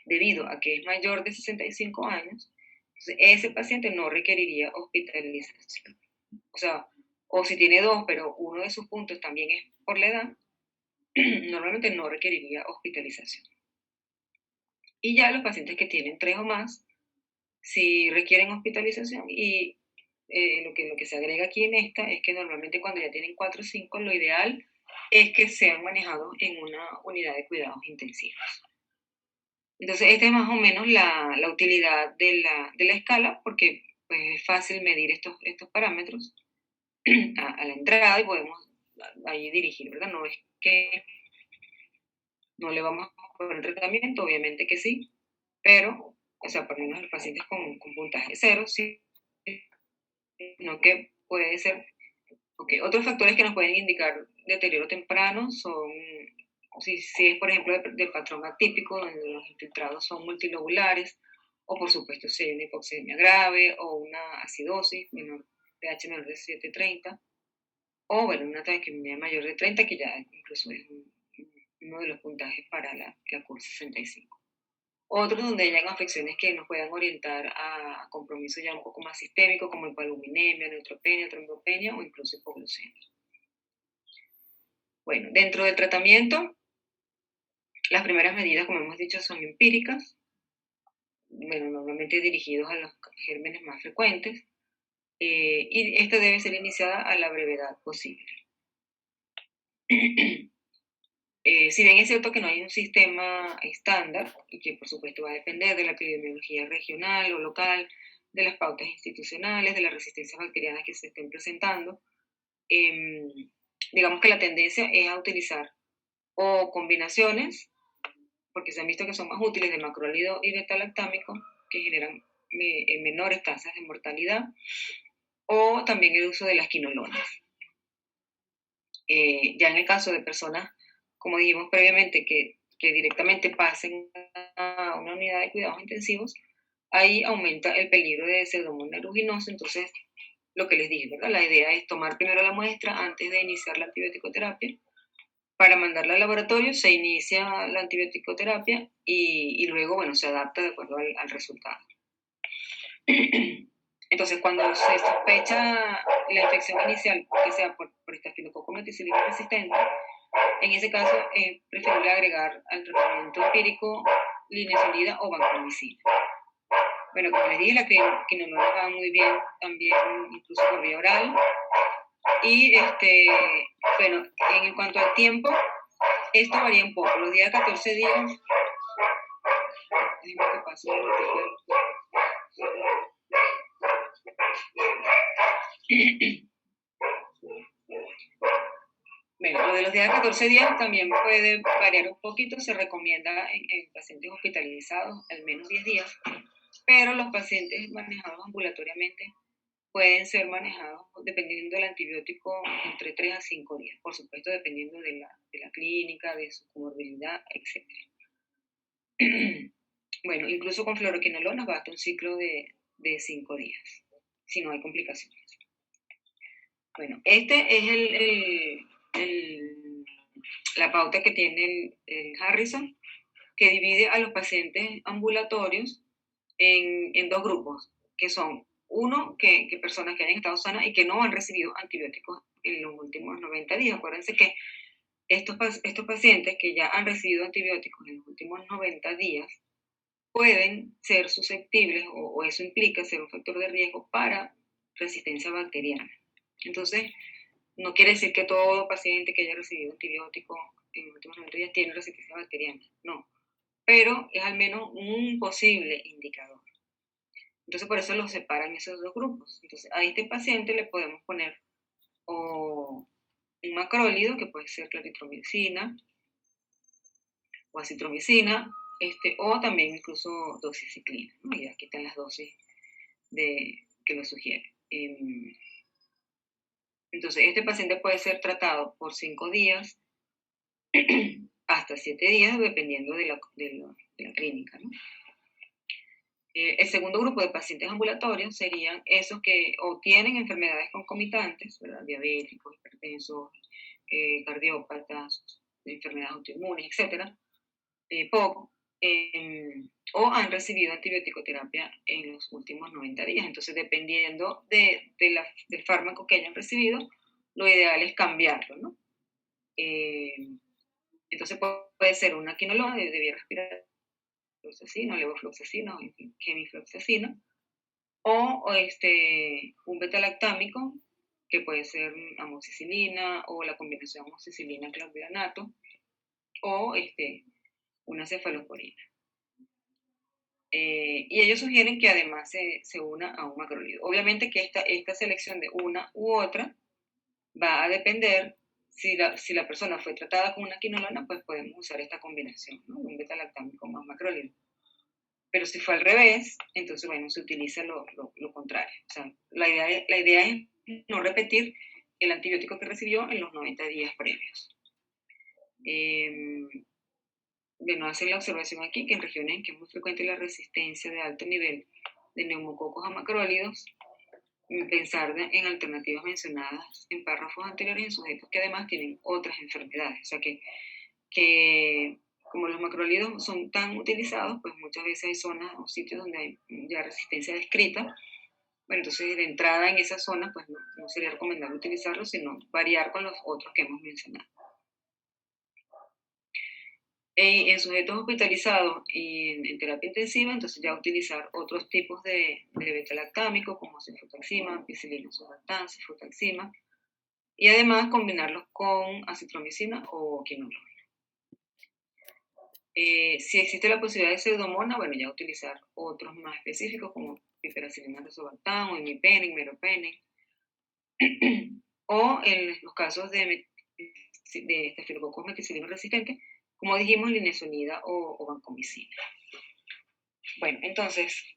debido a que es mayor de 65 años, entonces ese paciente no requeriría hospitalización. O sea, o si tiene 2, pero uno de sus puntos también es por la edad, normalmente no requeriría hospitalización. Y ya los pacientes que tienen 3 o más, sí requieren hospitalización y lo que se agrega aquí en esta es que normalmente cuando ya tienen 4 o 5, lo ideal es que sean manejados en una unidad de cuidados intensivos. Entonces, esta es más o menos la utilidad de la escala, porque pues, es fácil medir estos parámetros a la entrada y podemos ahí dirigir, ¿verdad? No es que no le vamos a poner tratamiento, obviamente que sí, pero, o sea, por lo menos los pacientes con puntaje 0, sí, sino que puede ser. Okay. Otros factores que nos pueden indicar deterioro temprano son, si es por ejemplo de patrón atípico, donde los infiltrados son multilobulares, o por supuesto si hay una hipoxemia grave o una acidosis, pH menor de 730, o bueno, una taquimia mayor de 30, que ya incluso es uno de los puntajes para la CUR 65. Otros donde hayan afecciones que nos puedan orientar a compromiso ya un poco más sistémico, como hipoaluminemia, neutropenia, trombopenia o incluso hipoglucemia. Bueno, dentro del tratamiento Las primeras medidas, como hemos dicho, son empíricas, bueno, normalmente dirigidos a los gérmenes más frecuentes, y esta debe ser iniciada a la brevedad posible. Si bien es cierto que no hay un sistema estándar, y que por supuesto va a depender de la epidemiología regional o local, de las pautas institucionales, de las resistencias bacterianas que se estén presentando, digamos que la tendencia es a utilizar o combinaciones, porque se han visto que son más útiles, de macrólido y betalactámico, que generan menores tasas de mortalidad, o también el uso de las quinolonas. Ya en el caso de personas, como dijimos previamente, que directamente pasen a una unidad de cuidados intensivos, ahí aumenta el peligro de pseudomonas aeruginosa. Entonces, lo que les dije, ¿verdad? La idea es tomar primero la muestra antes de iniciar la antibiótico-terapia. Para mandarla al laboratorio se inicia la antibiótico-terapia y luego, bueno, se adapta de acuerdo al resultado. Entonces, cuando se sospecha la infección inicial, que sea por estafilococo meticilina resistente, en ese caso es preferible agregar al tratamiento empírico linezolida o vancomicina. Bueno, como les dije, la quinolona va muy bien también, incluso por vía oral. Y bueno, en cuanto al tiempo, esto varía un poco. Los días 14 días, déjenme que pase un momento. Bueno, lo de los días 14 días también puede variar un poquito. Se recomienda en pacientes hospitalizados al menos 10 días, pero los pacientes manejados ambulatoriamente pueden ser manejados, dependiendo del antibiótico, entre 3 a 5 días, por supuesto dependiendo de la clínica, de su comorbilidad, etc. Bueno, incluso con fluoroquinolonas basta un ciclo de 5 días, si no hay complicaciones. Bueno, este es la pauta que tiene el Harrison, que divide a los pacientes ambulatorios en dos grupos, que son uno, que personas que hayan estado sanas y que no han recibido antibióticos en los últimos 90 días. Acuérdense que estos pacientes que ya han recibido antibióticos en los últimos 90 días pueden ser susceptibles, o eso implica ser un factor de riesgo para resistencia bacteriana. Entonces, no quiere decir que todo paciente que haya recibido antibióticos en los últimos 90 días tiene resistencia bacteriana, no, pero es al menos un posible indicador. Entonces, por eso los separan esos dos grupos. Entonces, a este paciente le podemos poner o un macrólido, que puede ser claritromicina o acitromicina, o también incluso doxiciclina, ¿no? Y aquí están las dosis que lo sugiere. Entonces, este paciente puede ser tratado por 5 días hasta 7 días, dependiendo de la clínica, ¿no? El segundo grupo de pacientes ambulatorios serían esos que o tienen enfermedades concomitantes, ¿verdad? Diabéticos, hipertensos, cardiópatas, enfermedades autoinmunes, etc. O han recibido antibiótico-terapia en los últimos 90 días. Entonces, dependiendo del fármaco que hayan recibido, lo ideal es cambiarlo, ¿no? Entonces, puede ser una quinolona de vía respiratoria, fluoxacino, levofloxacino, gemifloxacino, o un betalactámico, que puede ser amoxicilina o la combinación amoxicilina-clavulanato, o una cefalosporina. Y ellos sugieren que además se una a un macrólido. Obviamente que esta selección de una u otra va a depender. Si la persona fue tratada con una quinolona, pues podemos usar esta combinación, ¿no? Un betalactámico más macrólido. Pero si fue al revés, entonces, bueno, se utiliza lo contrario. O sea, la idea es no repetir el antibiótico que recibió en los 90 días previos. Bueno, hacen la observación aquí que en regiones en que es muy frecuente la resistencia de alto nivel de neumococos a macrólidos, pensar en alternativas mencionadas en párrafos anteriores en sujetos que además tienen otras enfermedades. O sea que como los macrólidos son tan utilizados, pues muchas veces hay zonas o sitios donde hay ya resistencia descrita. Bueno, entonces de entrada en esa zona, pues no sería recomendable utilizarlos, sino variar con los otros que hemos mencionado. En sujetos hospitalizados y en terapia intensiva, entonces ya utilizar otros tipos de beta-lactámicos como ceftriaxona, ampicilina sulfatán, ceftriaxona, y además combinarlos con acitromicina o quinolona. Si existe la posibilidad de pseudomonas, bueno, ya utilizar otros más específicos como piperacilina rosuvastatin o imipenem, meropenem, o en los casos de estafilococcus meticilino resistente, como dijimos, linezolida o vancomicina. Bueno, entonces,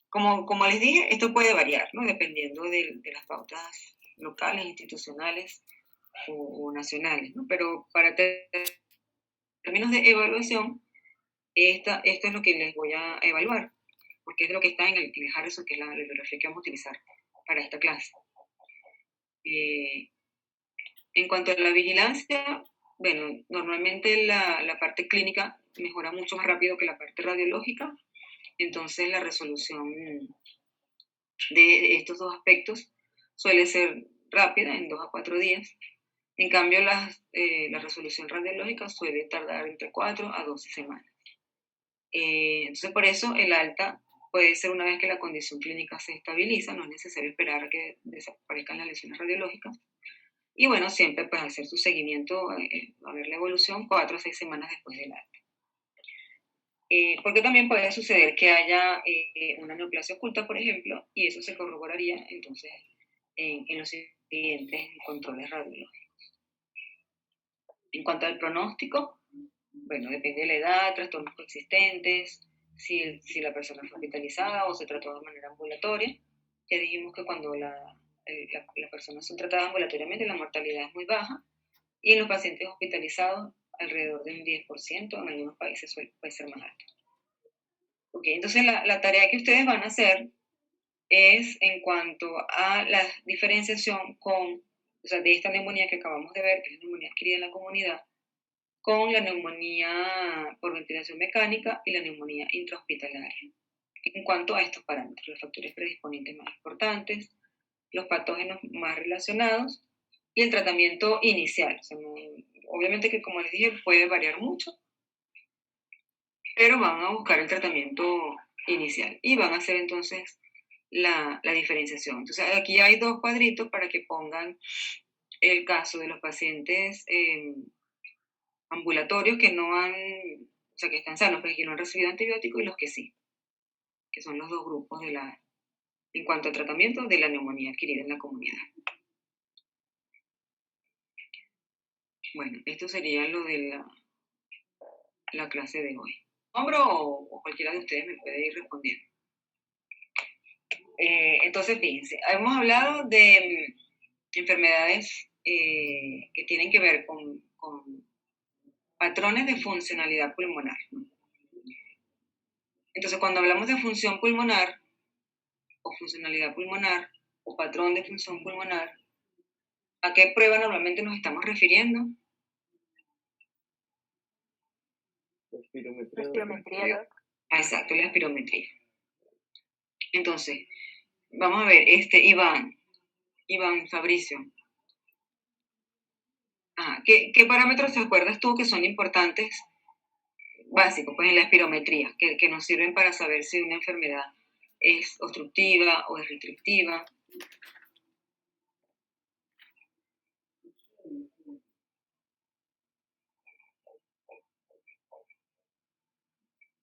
como les dije, esto puede variar, ¿no? Dependiendo de las pautas locales, institucionales o nacionales, ¿no? Pero para términos de evaluación, esto es lo que les voy a evaluar, porque es lo que está en el Harrison, que es la bibliografía que vamos a utilizar para esta clase. En cuanto a la vigilancia, bueno, normalmente la parte clínica mejora mucho más rápido que la parte radiológica, entonces la resolución de estos dos aspectos suele ser rápida, en 2 a 4 días. En cambio, la resolución radiológica suele tardar entre 4 a 12 semanas. Entonces, por eso el alta puede ser una vez que la condición clínica se estabiliza, no es necesario esperar a que desaparezcan las lesiones radiológicas. Y bueno, siempre pues hacer su seguimiento, a ver la evolución 4 a 6 semanas después del alta. Porque también puede suceder que haya una neoplasia oculta, por ejemplo, y eso se corroboraría entonces en los siguientes controles radiológicos. En cuanto al pronóstico, bueno, depende de la edad, trastornos coexistentes, si la persona fue hospitalizada o se trató de manera ambulatoria. Ya dijimos que cuando las personas son tratadas ambulatoriamente, la mortalidad es muy baja, y en los pacientes hospitalizados, alrededor de un 10%, en algunos países puede ser más alto. Ok, entonces la tarea que ustedes van a hacer es en cuanto a la diferenciación de esta neumonía que acabamos de ver, que es la neumonía adquirida en la comunidad, con la neumonía por ventilación mecánica y la neumonía intrahospitalaria. En cuanto a estos parámetros, los factores predisponentes más importantes, los patógenos más relacionados y el tratamiento inicial. O sea, obviamente que, como les dije, puede variar mucho, pero van a buscar el tratamiento inicial y van a hacer entonces la diferenciación. Entonces, aquí hay 2 cuadritos para que pongan el caso de los pacientes ambulatorios que no han, o sea, que están sanos, pero que no han recibido antibióticos, y los que sí, que son los 2 grupos en cuanto al tratamiento de la neumonía adquirida en la comunidad. Bueno, esto sería lo de la clase de hoy. ¿Nombre o cualquiera de ustedes me puede ir respondiendo? Entonces, fíjense, hemos hablado de enfermedades que tienen que ver con patrones de funcionalidad pulmonar, ¿no? Entonces, cuando hablamos de función pulmonar o funcionalidad pulmonar o patrón de función pulmonar, ¿a qué prueba normalmente nos estamos refiriendo? Espirometría. Exacto, la espirometría. Entonces, vamos a ver, Iván Fabricio. ¿Qué parámetros te acuerdas tú que son importantes, básicos, pues en la espirometría, que nos sirven para saber si una enfermedad es obstructiva o es restrictiva?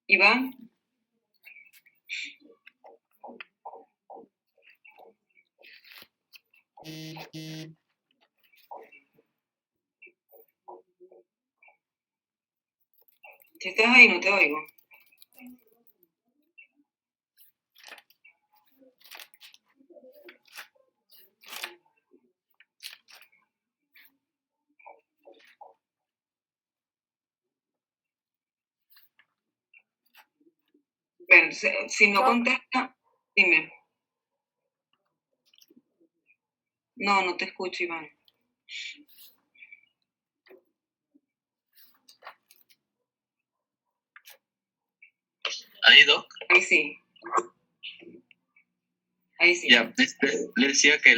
Iván. Si estás ahí, no te oigo. Bueno, si no contesta, dime. No te escucho, Iván. ¿Ahí, Doc? Ahí sí. Ahí sí. Ya, le decía que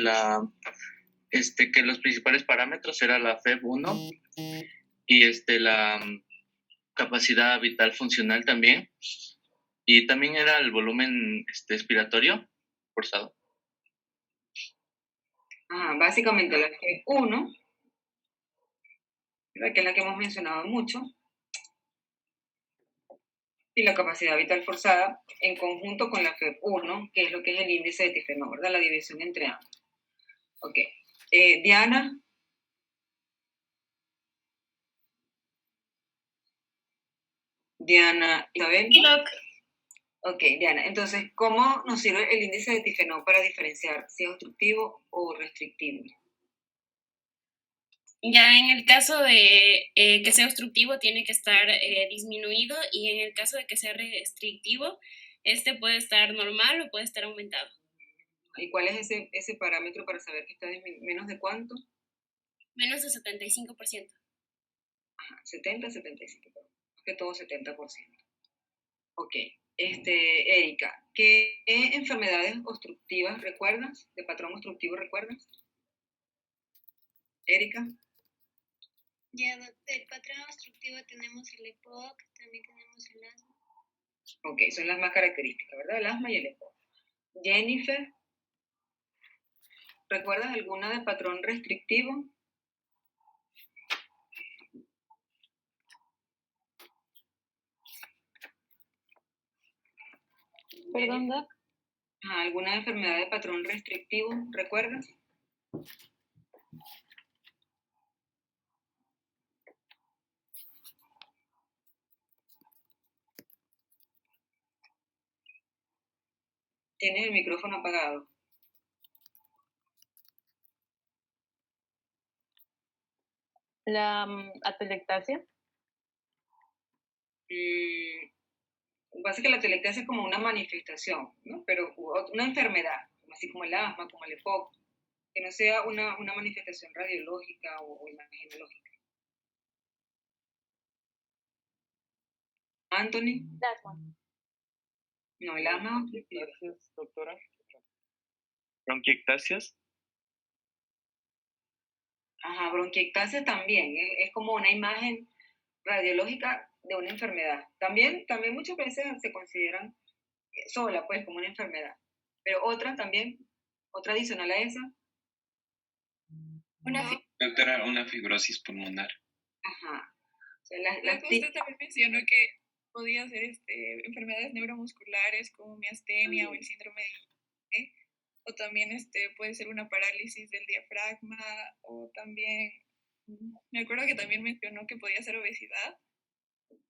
que los principales parámetros era la FEV1 y la capacidad vital funcional también, y también era el volumen expiratorio forzado. Básicamente la FEV1, ¿verdad? Que es la que hemos mencionado mucho, y la capacidad vital forzada en conjunto con la FEV1, que es lo que es el índice de tifenol, ¿verdad? La división entre ambos. Ok. Diana. Diana, Isabel. Ok, Diana. Entonces, ¿cómo nos sirve el índice de tifenol para diferenciar si es obstructivo o restrictivo? Ya en el caso de que sea obstructivo tiene que estar disminuido, y en el caso de que sea restrictivo, este puede estar normal o puede estar aumentado. ¿Y cuál es ese parámetro para saber que está menos de cuánto? Menos de 75%. 70, 75, más que todo 70%. Ok. Erika, ¿qué enfermedades obstructivas recuerdas? ¿De patrón obstructivo recuerdas? Erika. Ya, del patrón obstructivo tenemos el EPOC, también tenemos el asma. Ok, son las más características, ¿verdad? El asma y el EPOC. Jennifer, ¿recuerdas alguna de patrón restrictivo? Perdón, Doc. ¿Alguna enfermedad de patrón restrictivo, recuerdas? Tienes el micrófono apagado. La atelectasia. Lo que pasa es que la atelectasia es como una manifestación, ¿no? Pero una enfermedad, así como el asma, como el EPOC, que no sea una manifestación radiológica o imagenológica. Anthony. El asma. No, el asma. Gracias, doctora. Bronquiectasias. Bronquiectasia también, es como una imagen radiológica de una enfermedad. También muchas veces se consideran sola, pues, como una enfermedad. Pero otra también, otra adicional a esa. Doctora, una fibrosis pulmonar. O sea, Usted también mencionó que podía ser enfermedades neuromusculares como miastenia o el síndrome de Guillain, o también puede ser una parálisis del diafragma, o también, me acuerdo que también mencionó que podía ser obesidad.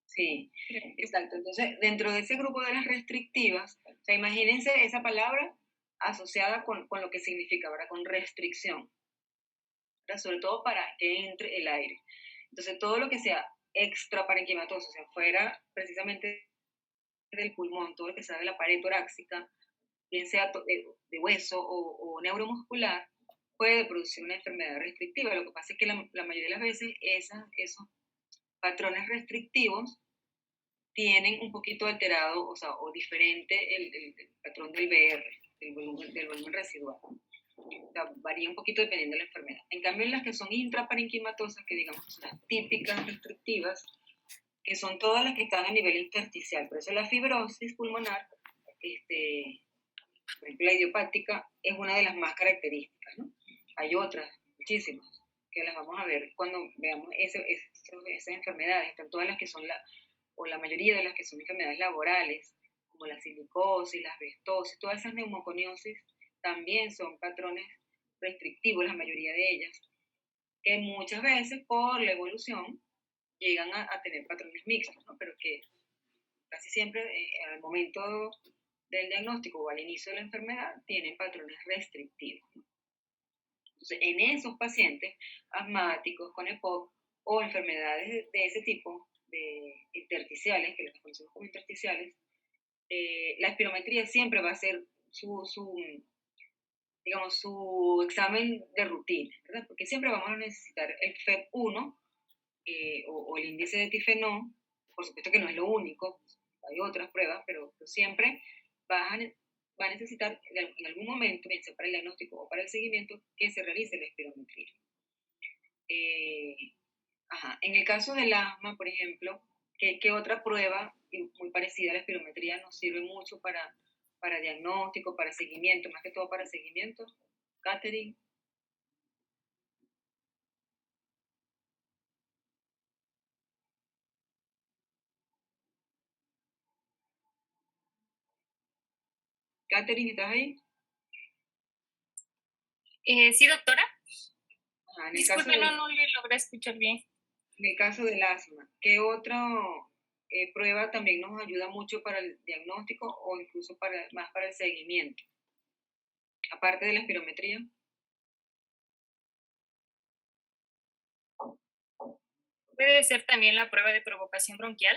Sí, exacto. Entonces, dentro de ese grupo de las restrictivas, o sea, imagínense esa palabra asociada con lo que significa, ¿verdad? Con restricción, ¿verdad? Sobre todo para que entre el aire. Entonces, todo lo que sea extraparenquimatoso, o sea, fuera precisamente del pulmón, todo lo que sea de la pared torácica, bien sea de hueso o neuromuscular, puede producir una enfermedad restrictiva. Lo que pasa es que la mayoría de las veces esos patrones restrictivos tienen un poquito alterado, o diferente el patrón del BR, del volumen residual. O sea, varía un poquito dependiendo de la enfermedad. En cambio, en las que son intraparenquimatosas, que digamos son las típicas restrictivas, que son todas las que están a nivel intersticial. Por eso la fibrosis pulmonar, por ejemplo, la idiopática, es una de las más características, ¿no? Hay otras, muchísimas, que las vamos a ver cuando veamos esas enfermedades. Están todas las que son la mayoría de las que son enfermedades laborales, como la silicosis, la asbestosis, todas esas neumoconiosis también son patrones restrictivos, la mayoría de ellas, que muchas veces por la evolución llegan a tener patrones mixtos, ¿no? Pero que casi siempre al momento del diagnóstico o al inicio de la enfermedad tienen patrones restrictivos, ¿no? Entonces, en esos pacientes asmáticos con EPOC o enfermedades de ese tipo, de intersticiales, que las conocemos como intersticiales, la espirometría siempre va a ser digamos, su examen de rutina, ¿verdad? Porque siempre vamos a necesitar el FEV1 o el índice de tifenol. Por supuesto que no es lo único, hay otras pruebas, pero siempre va a necesitar en algún momento, bien sea para el diagnóstico o para el seguimiento, que se realice la espirometría. Ajá. En el caso del asma, por ejemplo, ¿qué otra prueba muy parecida a la espirometría nos sirve mucho para diagnóstico, para seguimiento, más que todo para seguimiento? Catherine. Catherine, ¿estás ahí? Sí, doctora. Ajá. Disculpe, no le logré escuchar bien. En el caso del asma, ¿qué otra prueba también nos ayuda mucho para el diagnóstico o incluso más para el seguimiento? Aparte de la espirometría. ¿Puede ser también la prueba de provocación bronquial?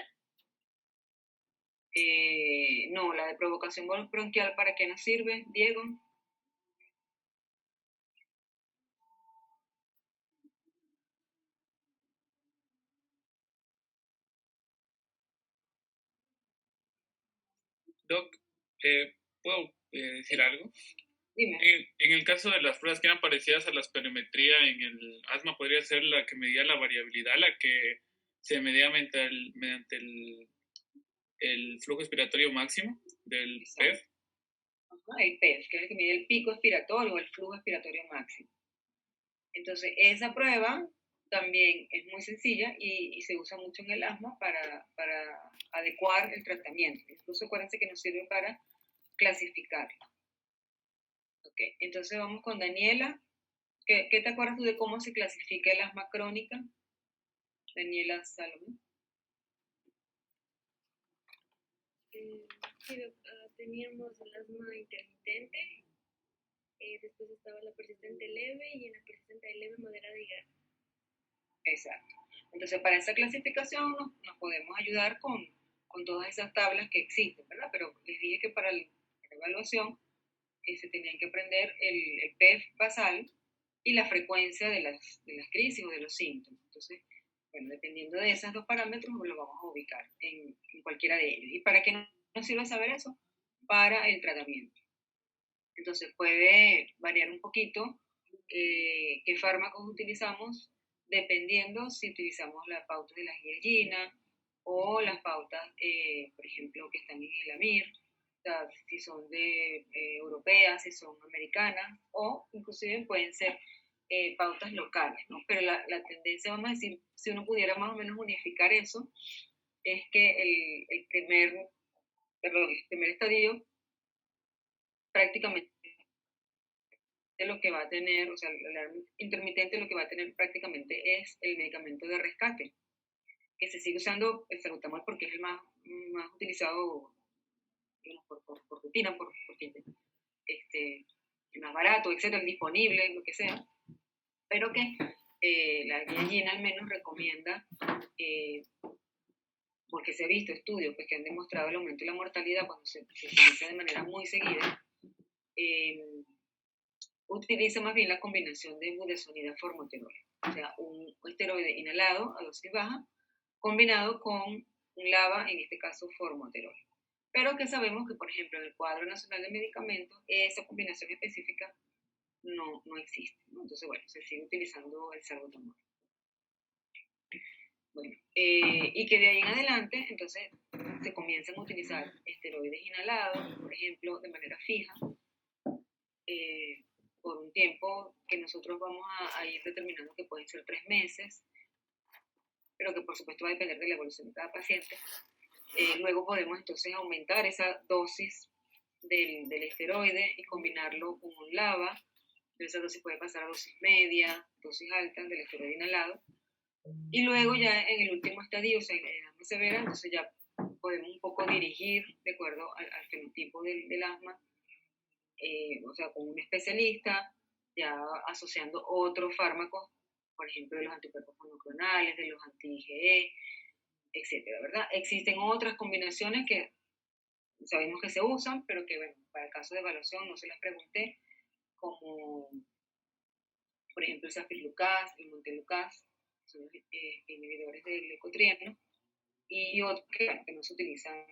No, la de provocación bronquial, ¿para qué nos sirve, Diego? Doc, ¿puedo decir algo? Dime. En el caso de las pruebas que eran parecidas a la espirometría en el asma, podría ser la que medía la variabilidad, la que se medía mediante el flujo expiratorio máximo del PEF. Ajá, el PEF, que es el que mide el pico expiratorio o el flujo expiratorio máximo. Entonces, esa prueba también es muy sencilla y se usa mucho en el asma para adecuar el tratamiento. Incluso acuérdense que nos sirve para clasificarlo. Ok, entonces vamos con Daniela. ¿Qué te acuerdas tú de cómo se clasifica el asma crónica? Daniela Salomón. Sí, teníamos el asma intermitente, después estaba la persistente leve y en la persistente leve, moderada y grave. Exacto. Entonces, para esa clasificación nos podemos ayudar con todas esas tablas que existen, ¿verdad? Pero les dije que para la evaluación se tenían que aprender el PEF basal y la frecuencia de las crisis o de los síntomas. Entonces, bueno, dependiendo de esos dos parámetros, lo vamos a ubicar en cualquiera de ellos. ¿Y para qué nos sirve saber eso? Para el tratamiento. Entonces, puede variar un poquito qué fármacos utilizamos dependiendo si utilizamos las pautas de la guillerina o las pautas, por ejemplo, que están en el AMIR, o sea, si son europeas, si son americanas, o inclusive pueden ser pautas locales, ¿no? Pero la tendencia, vamos a decir, si uno pudiera más o menos unificar eso, es que el primer estadio prácticamente lo que va a tener, o sea, la intermitente lo que va a tener prácticamente es el medicamento de rescate, que se sigue usando el salbutamol porque es el más utilizado, digamos, por rutina, porque el más barato, etcétera, el disponible, lo que sea, pero que la guiallina al menos recomienda, porque se ha visto estudios pues, que han demostrado el aumento de la mortalidad cuando se utiliza de manera muy seguida, utiliza más bien la combinación de budesonida formoterol, o sea, un esteroide inhalado a dosis baja combinado con un LABA, en este caso formoterol. Pero que sabemos que, por ejemplo, en el cuadro nacional de medicamentos, esa combinación específica no existe, ¿no? Entonces, bueno, se sigue utilizando el salbutamol. Bueno, y que de ahí en adelante, entonces, se comienzan a utilizar esteroides inhalados, por ejemplo, de manera fija, por un tiempo que nosotros vamos a ir determinando que pueden ser 3 meses, pero que por supuesto va a depender de la evolución de cada paciente. Luego podemos entonces aumentar esa dosis del esteroide y combinarlo con un LABA. Esa dosis puede pasar a dosis media, dosis alta del esteroide inhalado. Y luego ya en el último estadio, o sea, en el asma severa, entonces ya podemos un poco dirigir de acuerdo al fenotipo del asma, o sea, con un especialista, ya asociando otros fármacos, por ejemplo, de los anticuerpos monoclonales, de los anti-IgE, etcétera, ¿verdad? Existen otras combinaciones que sabemos que se usan, pero que, bueno, para el caso de evaluación no se las pregunté, como, por ejemplo, el safirlucas, el montelukast, son los inhibidores del ecotrieno, y otros que no se utilizan.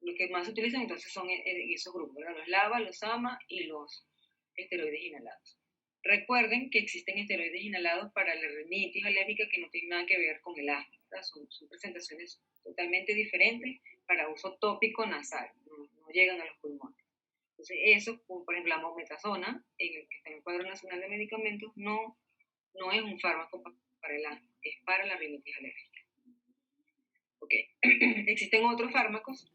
Los que más se utilizan entonces son en esos grupos, ¿verdad? Los LABA, los AMA y los esteroides inhalados. Recuerden que existen esteroides inhalados para la rinitis alérgica que no tienen nada que ver con el asma, ¿verdad? Son presentaciones totalmente diferentes para uso tópico nasal, no llegan a los pulmones. Entonces, eso, como por ejemplo la mometasona, en el que está en el Cuadro Nacional de Medicamentos, no es un fármaco para el asma, es para la rinitis alérgica. Ok. Existen otros fármacos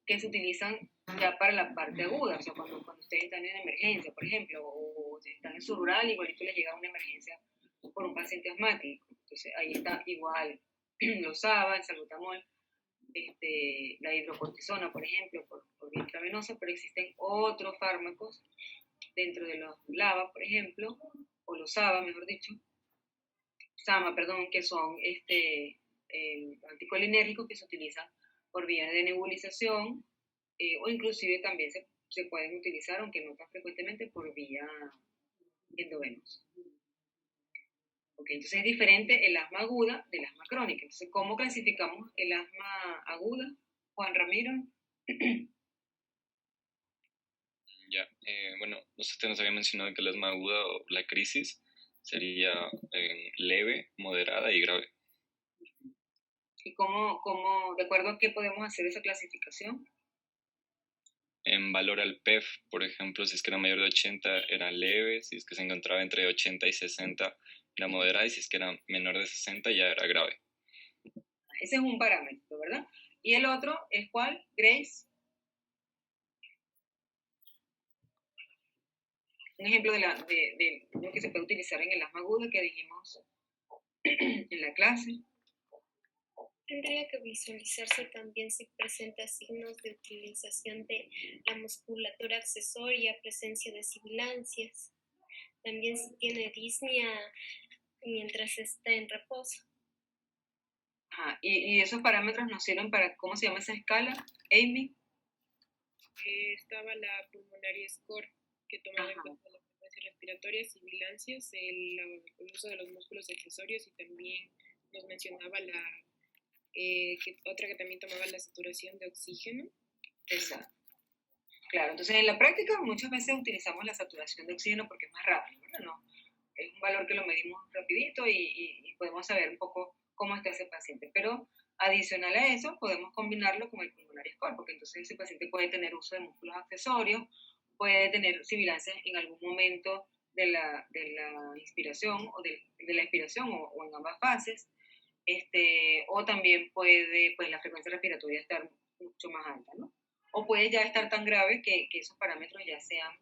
que se utilizan ya para la parte aguda, o sea, cuando ustedes están en emergencia, por ejemplo, o están en su rural, igualito les llega una emergencia por un paciente asmático. Entonces, ahí está igual los SABA, el salbutamol, la hidrocortisona, por ejemplo, por vía intravenosa, pero existen otros fármacos dentro de los LABA, por ejemplo, o los SABA, mejor dicho, SAMA, perdón, que son anticolinérgicos que se utilizan por vía de nebulización, o inclusive también se pueden utilizar, aunque no tan frecuentemente, por vía endovenosa. Okay, entonces es diferente el asma aguda del asma crónica. Entonces, ¿cómo clasificamos el asma aguda, Juan Ramiro? Ya, bueno, usted nos había mencionado que el asma aguda o la crisis sería leve, moderada y grave. ¿Y de acuerdo a qué podemos hacer esa clasificación? En valor al PEF, por ejemplo, si es que era mayor de 80 era leve, si es que se encontraba entre 80 y 60 era moderada y si es que era menor de 60 ya era grave. Ese es un parámetro, ¿verdad? ¿Y el otro es cuál, Grace? Un ejemplo de lo que se puede utilizar en el asma aguda que dijimos en la clase. Tendría que visualizarse también si presenta signos de utilización de la musculatura accesoria, presencia de sibilancias. También si tiene disnea mientras está en reposo. Ajá. ¿Y esos parámetros nos sirven para, cómo se llama esa escala, Amy? Estaba la pulmonary score, que tomaba en cuenta la frecuencia respiratoria, sibilancias, el uso de los músculos accesorios y también nos mencionaba otra que también tomaba la saturación de oxígeno. Exacto. Claro, entonces en la práctica muchas veces utilizamos la saturación de oxígeno porque es más rápido, ¿verdad? No, es un valor que lo medimos rapidito y podemos saber un poco cómo está ese paciente. Pero adicional a eso, podemos combinarlo con el pulmonary score, porque entonces ese paciente puede tener uso de músculos accesorios, puede tener sibilancias en algún momento de la inspiración o de la expiración o en ambas fases, o también puede pues, la frecuencia respiratoria estar mucho más alta, ¿no? O puede ya estar tan grave que esos parámetros ya sean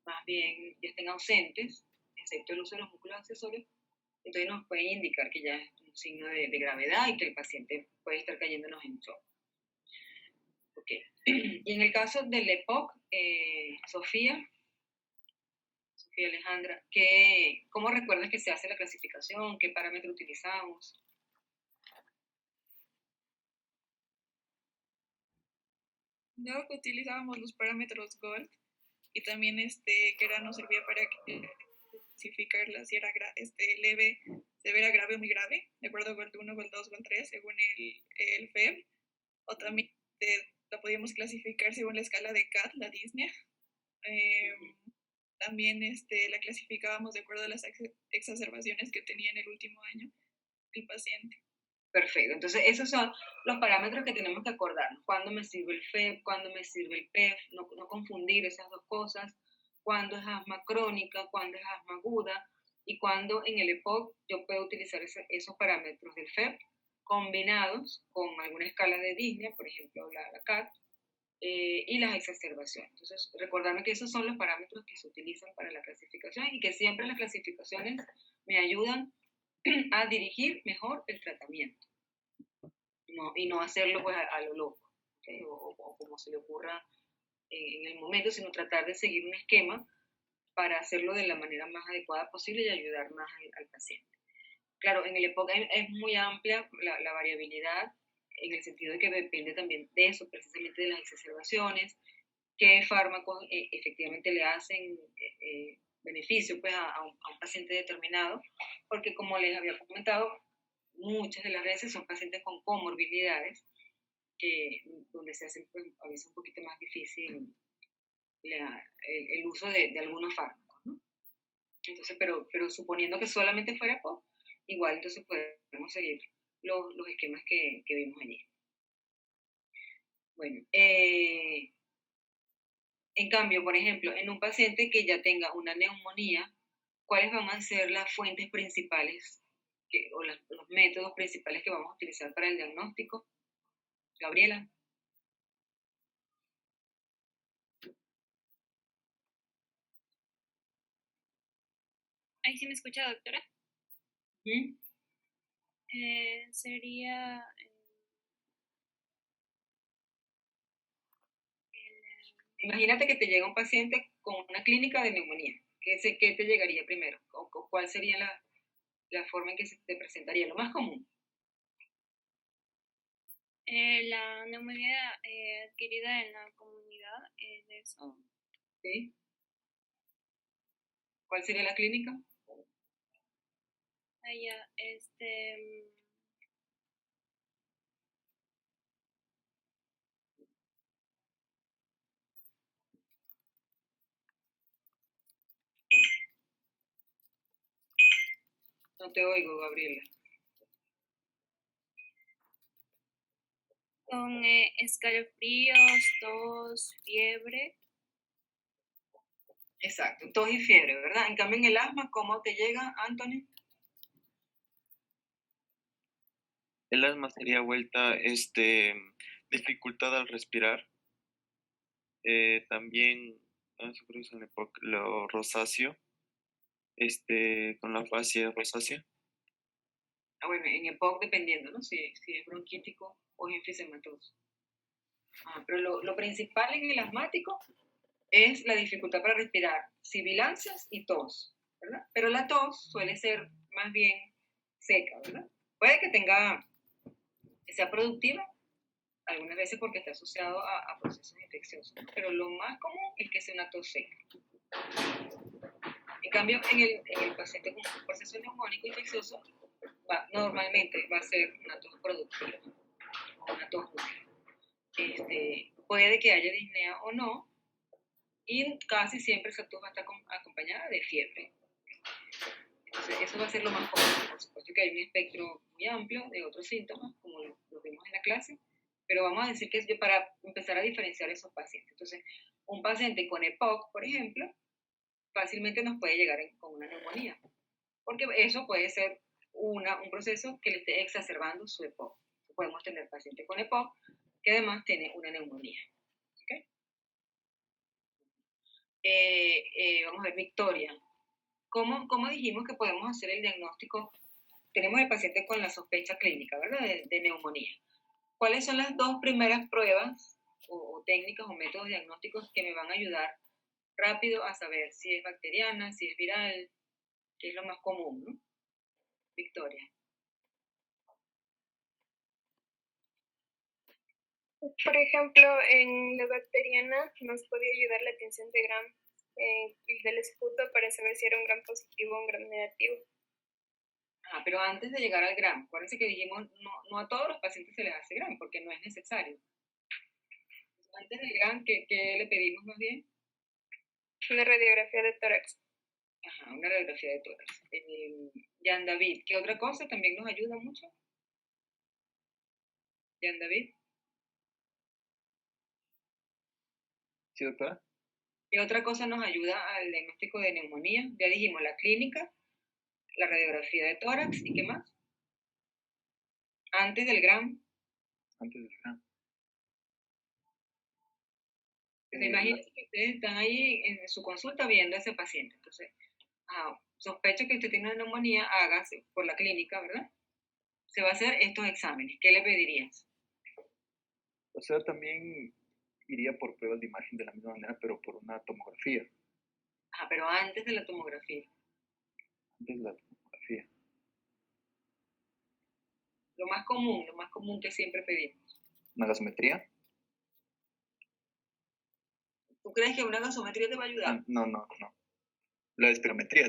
más bien, ya estén ausentes, excepto el uso de los músculos accesorios, entonces nos pueden indicar que ya es un signo de gravedad y que el paciente puede estar cayéndonos en shock. Okay. Y en el caso del EPOC, Sofía Alejandra, ¿cómo recuerdas que se hace la clasificación? ¿Qué parámetro utilizamos? No, que utilizábamos los parámetros GOLD y también que nos servía para clasificarla si era leve, severa, grave o muy grave, de acuerdo a GOLD 1, GOLD 2, GOLD 3, según el FEB, o también la podíamos clasificar según la escala de CAT, la disnea. También la clasificábamos de acuerdo a las exacerbaciones que tenía en el último año el paciente. Perfecto, entonces esos son los parámetros que tenemos que acordarnos. ¿Cuándo me sirve el FEB? ¿Cuándo me sirve el PEF? No confundir esas dos cosas. ¿Cuándo es asma crónica? ¿Cuándo es asma aguda? Y cuándo en el EPOC yo puedo utilizar esos parámetros del FEB combinados con alguna escala de disnea, por ejemplo la CAT, y las exacerbaciones. Entonces, recordarme que esos son los parámetros que se utilizan para la clasificación y que siempre las clasificaciones me ayudan a dirigir mejor el tratamiento y no hacerlo pues a lo loco, ¿okay? o como se le ocurra en el momento, sino tratar de seguir un esquema para hacerlo de la manera más adecuada posible y ayudar más al paciente. Claro, en el EPOC es muy amplia la variabilidad en el sentido de que depende también de eso, precisamente de las exacerbaciones, qué fármacos efectivamente le hacen beneficio pues, a un paciente determinado, porque como les había comentado, muchas de las veces son pacientes con comorbilidades, donde se hace pues, a veces un poquito más difícil el uso de algunos fármacos, ¿no? Entonces, pero suponiendo que solamente fuera POC, igual entonces podemos seguir los esquemas que vimos allí. Bueno, en cambio, por ejemplo, en un paciente que ya tenga una neumonía, ¿cuáles van a ser las fuentes principales o los métodos principales que vamos a utilizar para el diagnóstico? Gabriela. Ahí sí me escucha, doctora. ¿Mm? Sería Imagínate que te llega un paciente con una clínica de neumonía. ¿Qué te llegaría primero? ¿O cuál sería la forma en que se te presentaría? Lo más común. la neumonía adquirida en la comunidad, de eso. ¿Sí? ¿Cuál sería la clínica? Allá, No te oigo, Gabriela. con escalofríos, tos, fiebre. Exacto, tos y fiebre, ¿verdad? En cambio, en el asma, ¿cómo te llega, Anthony? El asma sería vuelta, dificultad al respirar. También, eso creo que es en lo rosáceo, con la afasia rosácea. Ah, bueno, en EPOC dependiendo, ¿no? Si es bronquítico o es enfisematoso. Pero lo principal en el asmático es la dificultad para respirar, sibilancias y tos, ¿verdad? Pero la tos suele ser más bien seca, ¿verdad? Puede que sea productiva, algunas veces porque está asociado a procesos infecciosos, ¿no? Pero lo más común es que sea una tos seca. En cambio, en el paciente con un proceso neumónico infeccioso, normalmente va a ser una tos productiva, una tos húmeda. Puede que haya disnea o no, y casi siempre esa tos va a estar acompañada de fiebre. Entonces, eso va a ser lo más común. Por supuesto que hay un espectro muy amplio de otros síntomas, como lo vimos en la clase, pero vamos a decir que es para empezar a diferenciar esos pacientes. Entonces, un paciente con EPOC, por ejemplo, fácilmente nos puede llegar con una neumonía, porque eso puede ser un proceso que le esté exacerbando su EPOC. Podemos tener paciente con EPOC que además tiene una neumonía. ¿Okay? Vamos a ver, Victoria. ¿Cómo dijimos que podemos hacer el diagnóstico? Tenemos el paciente con la sospecha clínica, ¿verdad? De neumonía. ¿Cuáles son las dos primeras pruebas o técnicas o métodos diagnósticos que me van a ayudar rápido a saber si es bacteriana, si es viral, que es lo más común, ¿no? Victoria. Por ejemplo, en la bacteriana nos podía ayudar la tinción de Gram del esputo para saber si era un Gram positivo o un Gram negativo. Pero antes de llegar al Gram, acuérdense que dijimos no a todos los pacientes se les hace Gram porque no es necesario. Antes del Gram, ¿qué le pedimos más bien? Una radiografía de tórax. Una radiografía de tórax. Jan David, ¿qué otra cosa también nos ayuda mucho? Jan David. ¿Sí, doctora? ¿Qué otra cosa nos ayuda al diagnóstico de neumonía? Ya dijimos la clínica, la radiografía de tórax, ¿y qué más? Antes del Gram. Antes del Gram. Imagínense que ustedes están ahí en su consulta viendo a ese paciente. Entonces, sospecho que usted tiene una neumonía, hágase por la clínica, ¿verdad? Se va a hacer estos exámenes. ¿Qué le pedirías? O sea, también iría por pruebas de imagen de la misma manera, pero por una tomografía. Pero antes de la tomografía. Antes de la tomografía. Lo más común que siempre pedimos. ¿Una gasometría? ¿Tú crees que una gasometría te va a ayudar? No. La espirometría,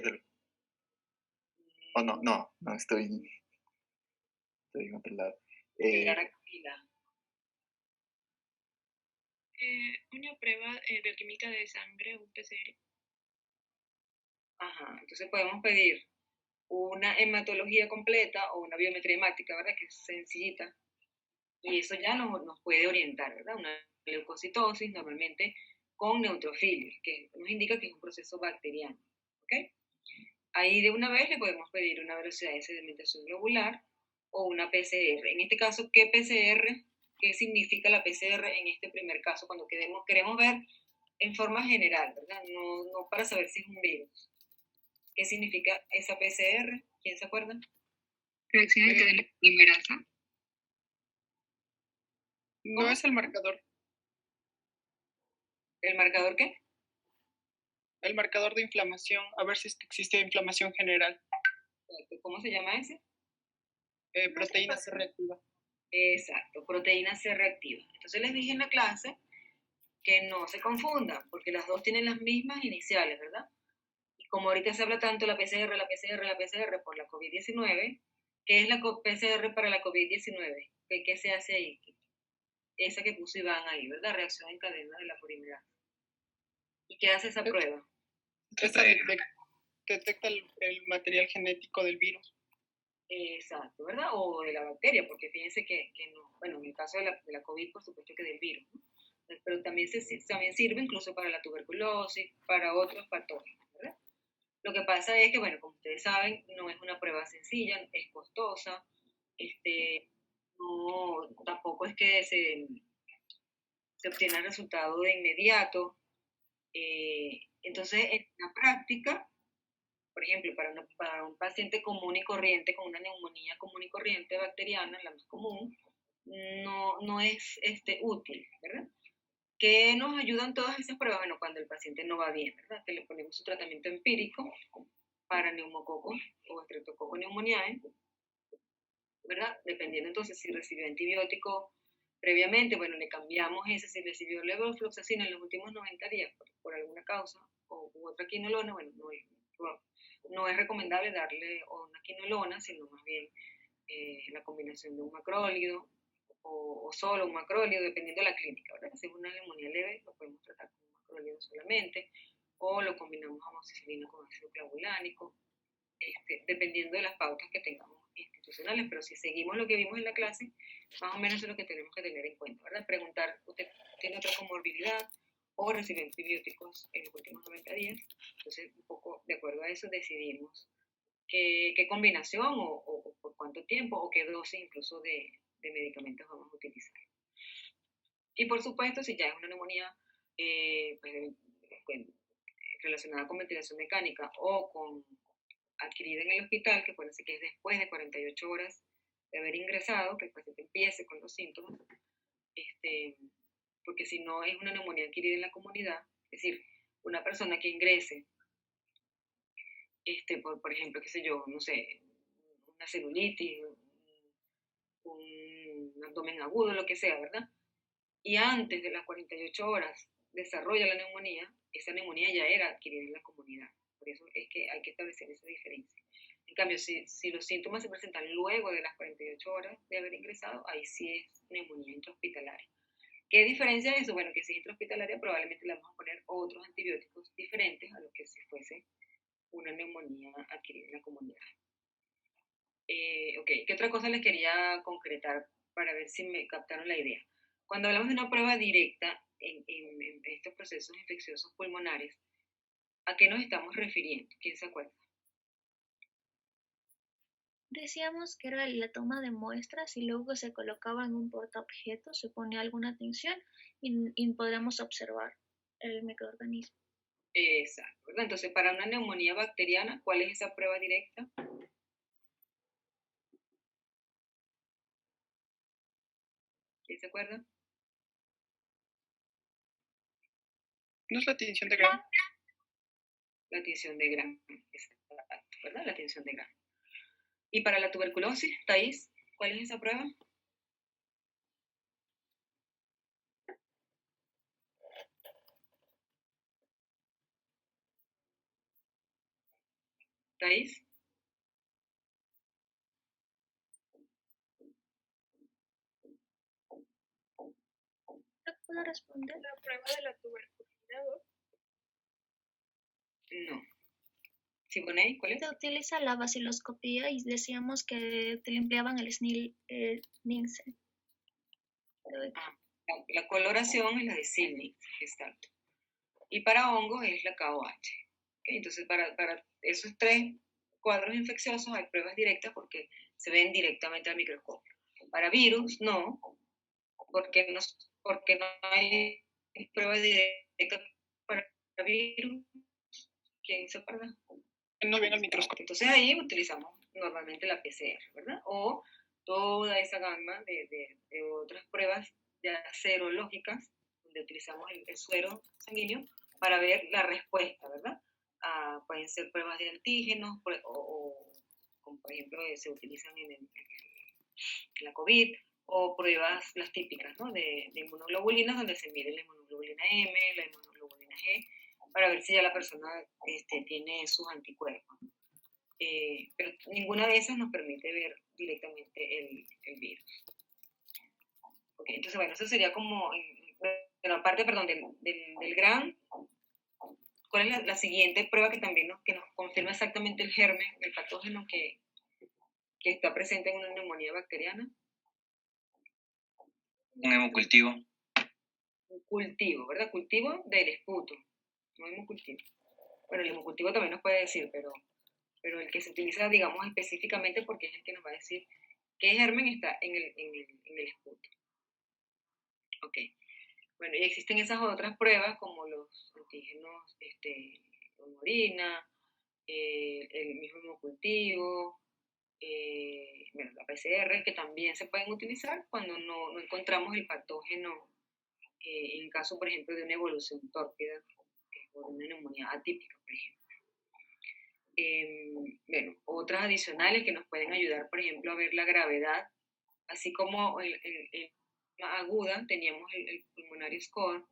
no, estoy en otro lado. Una prueba bioquímica de sangre, un PCR. Ajá, entonces podemos pedir una hematología completa o una biometría hemática, ¿verdad? Que es sencillita. Y eso ya nos puede orientar, ¿verdad? Una leucocitosis normalmente con neutrofilia, que nos indica que es un proceso bacteriano, ¿ok? Ahí de una vez le podemos pedir una velocidad de sedimentación globular o una PCR. En este caso, ¿qué PCR? ¿Qué significa la PCR en este primer caso? Cuando queremos ver en forma general, ¿verdad? No para saber si es un virus. ¿Qué significa esa PCR? ¿Quién se acuerda? Reacción en cadena polimerasa. No es el marcador. ¿El marcador qué? El marcador de inflamación, a ver si es que existe inflamación general. ¿Cómo se llama ese? Proteína C reactiva. Exacto, proteína C reactiva. Entonces les dije en la clase que no se confundan, porque las dos tienen las mismas iniciales, ¿verdad? Y como ahorita se habla tanto la PCR, la PCR, la PCR por la COVID-19, ¿qué es la PCR para la COVID-19? ¿Qué se hace ahí? Esa que puso Iván ahí, ¿verdad? Reacción en cadena de la polimerasa. ¿Y qué hace esa prueba? Esta detecta el material genético del virus. Exacto, ¿verdad? O de la bacteria, porque fíjense que no, bueno, en el caso de la COVID, por supuesto que del virus, ¿no? Pero también sirve incluso para la tuberculosis, para otros patógenos, ¿verdad? Lo que pasa es que, bueno, como ustedes saben, no es una prueba sencilla, es costosa, no, tampoco es que se obtiene el resultado de inmediato. Entonces, en la práctica, por ejemplo, para un paciente común y corriente, con una neumonía común y corriente bacteriana, la más común, no es útil, ¿verdad? ¿Qué nos ayudan todas esas pruebas? Bueno, cuando el paciente no va bien, ¿verdad? Que le ponemos su tratamiento empírico para neumococos o streptococcus pneumoniae, ¿verdad? Dependiendo entonces si recibió antibiótico previamente, bueno, le cambiamos ese, si recibió levofloxacina en los últimos 90 días por alguna causa, o otra quinolona, bueno, no es recomendable darle una quinolona, sino más bien la combinación de un macrólido o solo un macrólido, dependiendo de la clínica, ¿verdad? Si es una neumonía leve, lo podemos tratar con un macrólido solamente, o lo combinamos amoxicilina con ácido clavulánico, dependiendo de las pautas que tengamos institucionales, pero si seguimos lo que vimos en la clase, más o menos es lo que tenemos que tener en cuenta, ¿verdad? Preguntar, ¿usted tiene otra comorbilidad o recibe antibióticos en los últimos 90 días? Entonces, un poco de acuerdo a eso decidimos qué combinación o por cuánto tiempo o qué dosis incluso de medicamentos vamos a utilizar. Y por supuesto, si ya es una neumonía relacionada con ventilación mecánica o con adquirida en el hospital, que parece que es después de 48 horas de haber ingresado, que el paciente empiece con los síntomas, porque si no es una neumonía adquirida en la comunidad, es decir, una persona que ingrese, por ejemplo, qué sé yo, no sé, una celulitis, un abdomen agudo, lo que sea, ¿verdad? Y antes de las 48 horas desarrolla la neumonía, esa neumonía ya era adquirida en la comunidad. Por eso es que hay que establecer esa diferencia. En cambio, si los síntomas se presentan luego de las 48 horas de haber ingresado, ahí sí es neumonía intrahospitalaria. ¿Qué diferencia es eso? Bueno, que si es intrahospitalaria probablemente le vamos a poner otros antibióticos diferentes a lo que si fuese una neumonía adquirida en la comunidad. Ok, ¿qué otra cosa les quería concretar para ver si me captaron la idea? Cuando hablamos de una prueba directa en estos procesos infecciosos pulmonares, ¿a qué nos estamos refiriendo? ¿Quién se acuerda? Decíamos que era la toma de muestras y luego se colocaba en un portaobjetos, se ponía alguna tensión y podríamos observar el microorganismo. Exacto, ¿verdad? Entonces, para una neumonía bacteriana, ¿cuál es esa prueba directa? ¿Quién se acuerda? ¿No es la tinción de Gram? La tinción de Gram, exacto, ¿verdad? La tinción de Gram. ¿Y para la tuberculosis, Thais, cuál es esa prueba? ¿Thais? ¿Puedo responder? La prueba de la tuberculosidad. No. Siboney, ¿cuál es? Se utiliza la vaciloscopía y decíamos que te limpiaban el Nielsen. La coloración es la de Silney, exacto. Y para hongos es la KOH. ¿Okay? Entonces, para esos tres cuadros infecciosos hay pruebas directas porque se ven directamente al microscopio. Para virus, no, porque no hay pruebas directas para virus. ¿Quién se acuerda? No ven al microscopio. Entonces ahí utilizamos normalmente la PCR, ¿verdad? O toda esa gama de otras pruebas ya serológicas, donde utilizamos el suero sanguíneo para ver la respuesta, ¿verdad? Pueden ser pruebas de antígenos, como por ejemplo se utilizan en la COVID, o pruebas las típicas, ¿no? de inmunoglobulinas, donde se mide la inmunoglobulina M, la inmunoglobulina G, para ver si ya la persona tiene sus anticuerpos. Pero ninguna de esas nos permite ver directamente el virus. Okay, entonces, bueno, eso sería como, pero aparte, perdón, del GRAM, ¿cuál es la siguiente prueba que también nos confirma exactamente el germen, el patógeno que está presente en una neumonía bacteriana? Un hemocultivo. Un cultivo, ¿verdad? Cultivo del esputo, no hemocultivo. Bueno, el hemocultivo también nos puede decir, pero el que se utiliza, digamos, específicamente porque es el que nos va a decir qué germen está en el esputo. Ok. Bueno, y existen esas otras pruebas como los antígenos en orina, el mismo hemocultivo, bueno, la PCR, que también se pueden utilizar cuando no encontramos el patógeno en caso, por ejemplo, de una evolución tórpida o de una neumonía atípica, por ejemplo. Bueno, otras adicionales que nos pueden ayudar, por ejemplo, a ver la gravedad, así como en aguda teníamos el pulmonary score.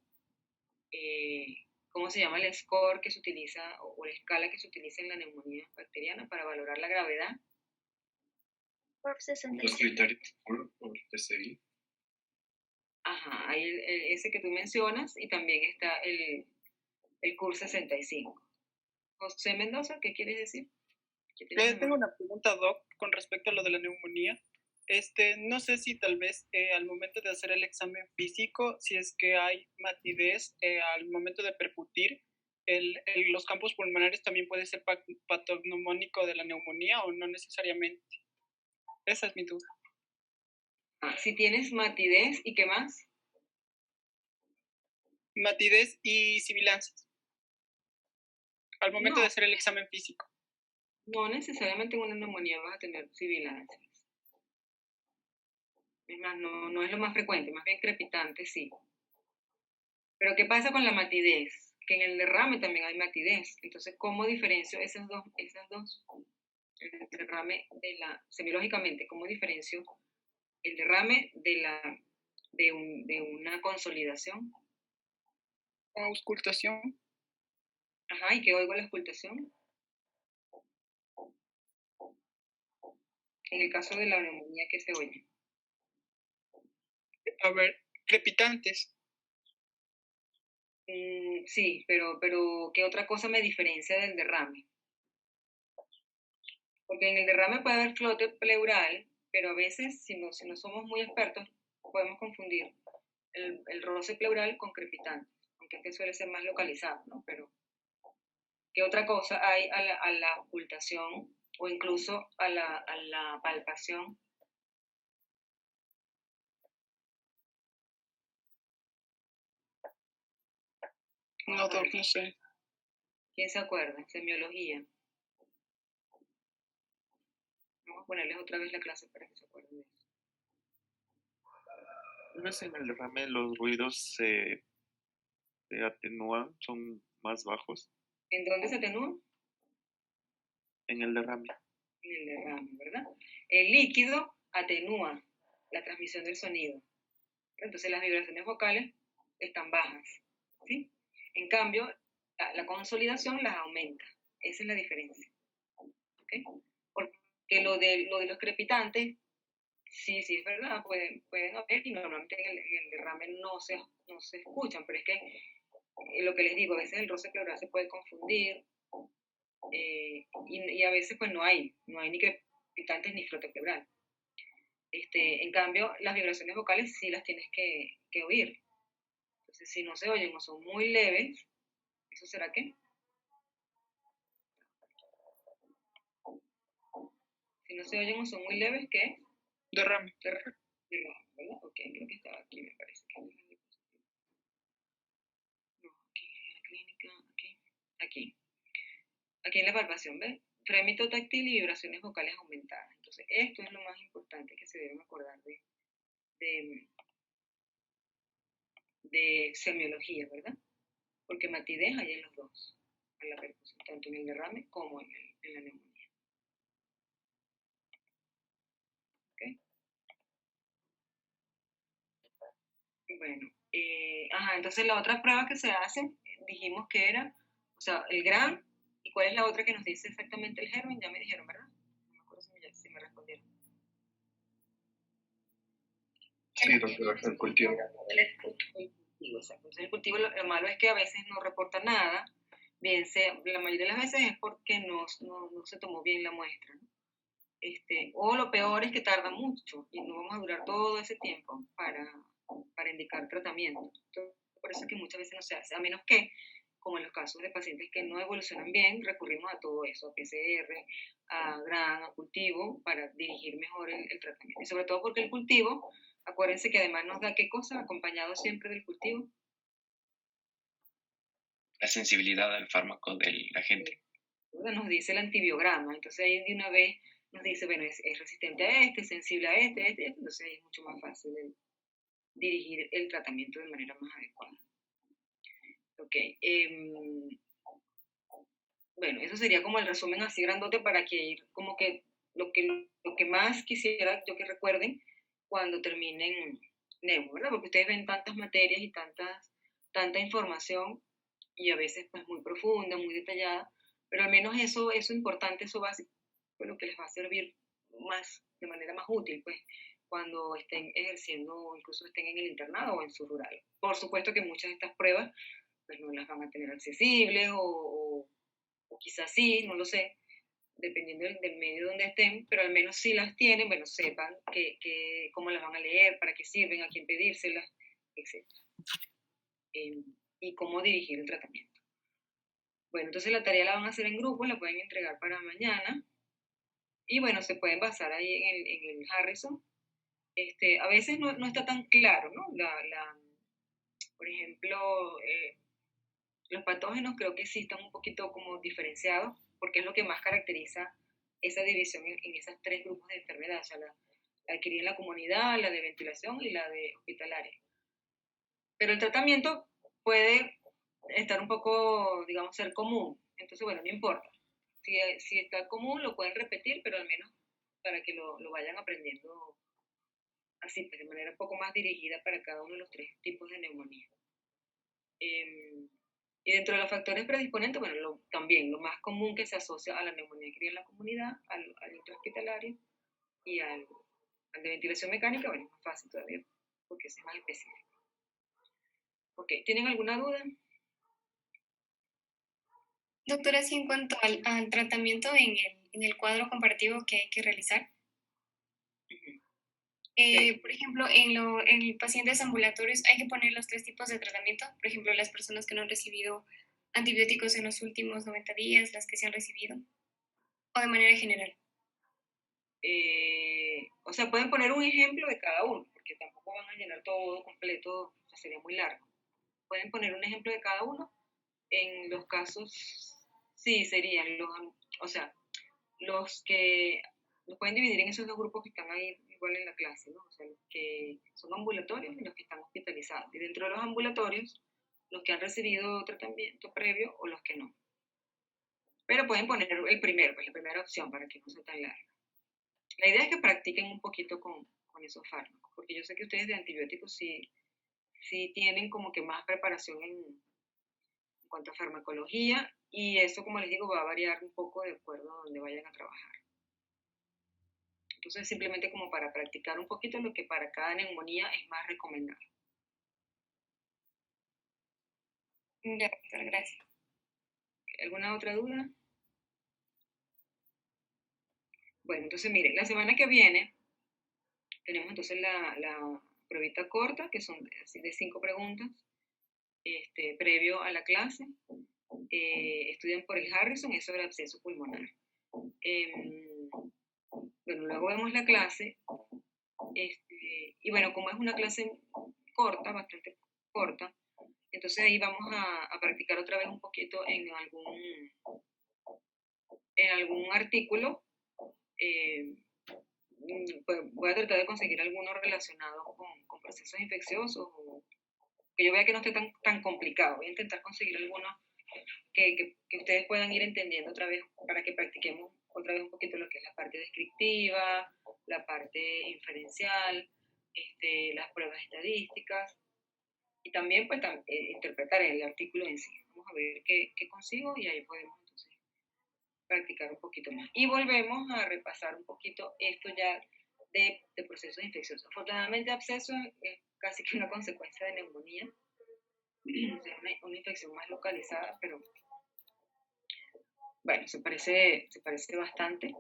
¿Cómo se llama el score que se utiliza o la escala que se utiliza en la neumonía bacteriana para valorar la gravedad? Los criterios por PCI. Ajá, hay ese que tú mencionas y también está el CUR 65. José Mendoza, ¿qué quieres decir? Tengo una pregunta, Doc, con respecto a lo de la neumonía. No sé si tal vez al momento de hacer el examen físico, si es que hay matidez al momento de percutir, los campos pulmonares también puede ser patognomónico de la neumonía o no necesariamente. Esa es mi duda. Si tienes matidez, ¿y qué más? Matidez y sibilancias. Al momento de hacer el examen físico. No necesariamente en una neumonía vas a tener sibilancias. Es más, no es lo más frecuente, más bien crepitante, sí. Pero ¿qué pasa con la matidez? Que en el derrame también hay matidez. Entonces, ¿cómo diferencio esas dos? El derrame semiológicamente, ¿cómo diferencio el derrame de una consolidación? Auscultación. Ajá, ¿y qué oigo la auscultación? En el caso de la neumonía, ¿qué se oye? A ver, crepitantes. Sí, pero ¿qué otra cosa me diferencia del derrame? Porque en el derrame puede haber flote pleural, pero a veces, si no somos muy expertos, podemos confundir el roce pleural con crepitante, aunque este suele ser más localizado, ¿no? Pero, ¿qué otra cosa hay a la ocultación o incluso a la palpación? No, Doc, no sé. ¿Quién se acuerda? Semiología. Vamos a ponerles otra vez la clase para que se acuerden de eso. Tal vez en el derrame los ruidos se atenúan, son más bajos. ¿En dónde se atenúan? En el derrame. En el derrame, ¿verdad? El líquido atenúa la transmisión del sonido. Entonces las vibraciones vocales están bajas, ¿sí? En cambio, la consolidación las aumenta. Esa es la diferencia. ¿Okay? Porque lo de los crepitantes, sí, es verdad, pueden haber y normalmente en el derrame no se escuchan, pero es que lo que les digo, a veces el roce pleural se puede confundir y a veces pues no hay ni crepitantes ni frote pleural. En cambio, las vibraciones vocales sí las tienes que oír. Entonces, si no se oyen o son muy leves, ¿eso será qué? Si no se oyen o son muy leves, ¿qué? Derrame. Derrame, ¿verdad? Ok, creo que estaba aquí, me parece que no, aquí en la clínica, aquí en la palpación, ¿ves? Frémito táctil y vibraciones vocales aumentadas. Entonces, esto es lo más importante que se deben acordar de semiología, ¿verdad? Porque matidez hay en los dos, en la percusión, tanto en el derrame como en la neumonía. ¿Ok? Bueno, entonces la otra prueba que se hace, dijimos que era, o sea, el GRAM, ¿y cuál es la otra que nos dice exactamente el germen? Ya me dijeron, ¿verdad? No me acuerdo si me respondieron. Sí, doctora, el cultivo. El cultivo, exacto. Entonces el cultivo, lo malo es que a veces no reporta nada, bien sea, la mayoría de las veces es porque no se tomó bien la muestra, ¿no? O lo peor es que tarda mucho y no vamos a durar todo ese tiempo para indicar tratamiento. Entonces, por eso es que muchas veces no se hace, a menos que, como en los casos de pacientes que no evolucionan bien, recurrimos a todo eso, a PCR, a GRAM, a cultivo, para dirigir mejor el tratamiento. Y sobre todo porque el cultivo, acuérdense que además nos da qué cosa, acompañado siempre del cultivo. La sensibilidad al fármaco del agente. Nos dice el antibiograma, entonces ahí de una vez nos dice, bueno, es resistente a este, sensible a este, entonces ahí es mucho más fácil dirigir el tratamiento de manera más adecuada. Ok, bueno, eso sería como el resumen así grandote para que ir como que lo que más quisiera yo que recuerden cuando terminen Nemo, ¿verdad? Porque ustedes ven tantas materias y tanta información y a veces pues muy profunda, muy detallada, pero al menos eso importante, eso básico, pues lo que les va a servir más, de manera más útil, pues cuando estén ejerciendo o incluso estén en el internado o en su rural. Por supuesto que muchas de estas pruebas pues no las van a tener accesibles o quizás sí, no lo sé, dependiendo del medio donde estén, pero al menos si las tienen, bueno, sepan cómo las van a leer, para qué sirven, a quién pedírselas, etc. Y cómo dirigir el tratamiento. Bueno, entonces la tarea la van a hacer en grupo, la pueden entregar para mañana, y bueno, se pueden basar ahí en el Harrison. A veces no está tan claro, ¿no? Por ejemplo, los patógenos creo que sí están un poquito como diferenciados, porque es lo que más caracteriza esa división en esos tres grupos de enfermedades, o sea, la adquirida en la comunidad, la de ventilación y la de hospitalaria. Pero el tratamiento puede estar un poco, digamos, ser común, entonces bueno, no importa. Si está común lo pueden repetir, pero al menos para que lo vayan aprendiendo así, pues de manera un poco más dirigida para cada uno de los tres tipos de neumonía. Y dentro de los factores predisponentes, bueno, también lo más común que se asocia a la neumonía que en la comunidad, al intrahospitalario y al de ventilación mecánica, bueno, es más fácil todavía, porque ese es más específico. Ok, ¿tienen alguna duda? Doctora, sí, en cuanto al tratamiento en el cuadro comparativo que hay que realizar. Por ejemplo, en pacientes ambulatorios hay que poner los tres tipos de tratamiento. Por ejemplo, las personas que no han recibido antibióticos en los últimos 90 días, las que se han recibido, o de manera general. O sea, pueden poner un ejemplo de cada uno, porque tampoco van a llenar todo completo, o sea, sería muy largo. Pueden poner un ejemplo de cada uno. En los casos, sí, serían los que los pueden dividir en esos dos grupos que están ahí igual en la clase, ¿no? O sea, los que son ambulatorios y los que están hospitalizados. Y dentro de los ambulatorios, los que han recibido tratamiento previo o los que no. Pero pueden poner el primero, pues la primera opción para que no sea tan larga. La idea es que practiquen un poquito con esos fármacos, porque yo sé que ustedes de antibióticos sí tienen como que más preparación en cuanto a farmacología, y eso, como les digo, va a variar un poco de acuerdo a donde vayan a trabajar. Entonces, simplemente como para practicar un poquito lo que para cada neumonía es más recomendable. Ya, doctora, gracias. ¿Alguna otra duda? Bueno, entonces miren, la semana que viene tenemos entonces la pruebita corta, que son de 5 preguntas, previo a la clase. Estudian por el Harrison, es sobre absceso pulmonar. Bueno, luego vemos la clase, y bueno, como es una clase corta, bastante corta, entonces ahí vamos a practicar otra vez un poquito en algún artículo. Pues voy a tratar de conseguir alguno relacionado con procesos infecciosos, o que yo vea que no esté tan complicado. Voy a intentar conseguir alguno que ustedes puedan ir entendiendo otra vez, para que practiquemos otra vez un poquito lo que es la parte descriptiva, la parte inferencial, las pruebas estadísticas, y también pues interpretar el artículo en sí. Vamos a ver qué consigo, y ahí podemos entonces practicar un poquito más. Y volvemos a repasar un poquito esto ya de procesos infecciosos. Afortunadamente, absceso es casi que una consecuencia de neumonía, una infección más localizada, pero bueno, se parece bastante.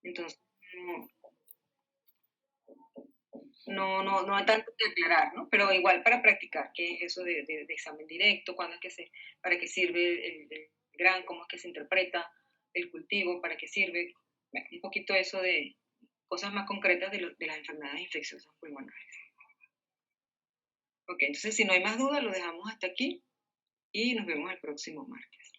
Entonces, no hay tanto que aclarar, ¿no? Pero igual para practicar, ¿qué es eso de examen directo? ¿Cuándo es que para qué sirve el GRAN? ¿Cómo es que se interpreta el cultivo? ¿Para qué sirve? Bueno, un poquito eso de cosas más concretas de las enfermedades infecciosas pulmonares. Ok, entonces si no hay más dudas, lo dejamos hasta aquí y nos vemos el próximo martes.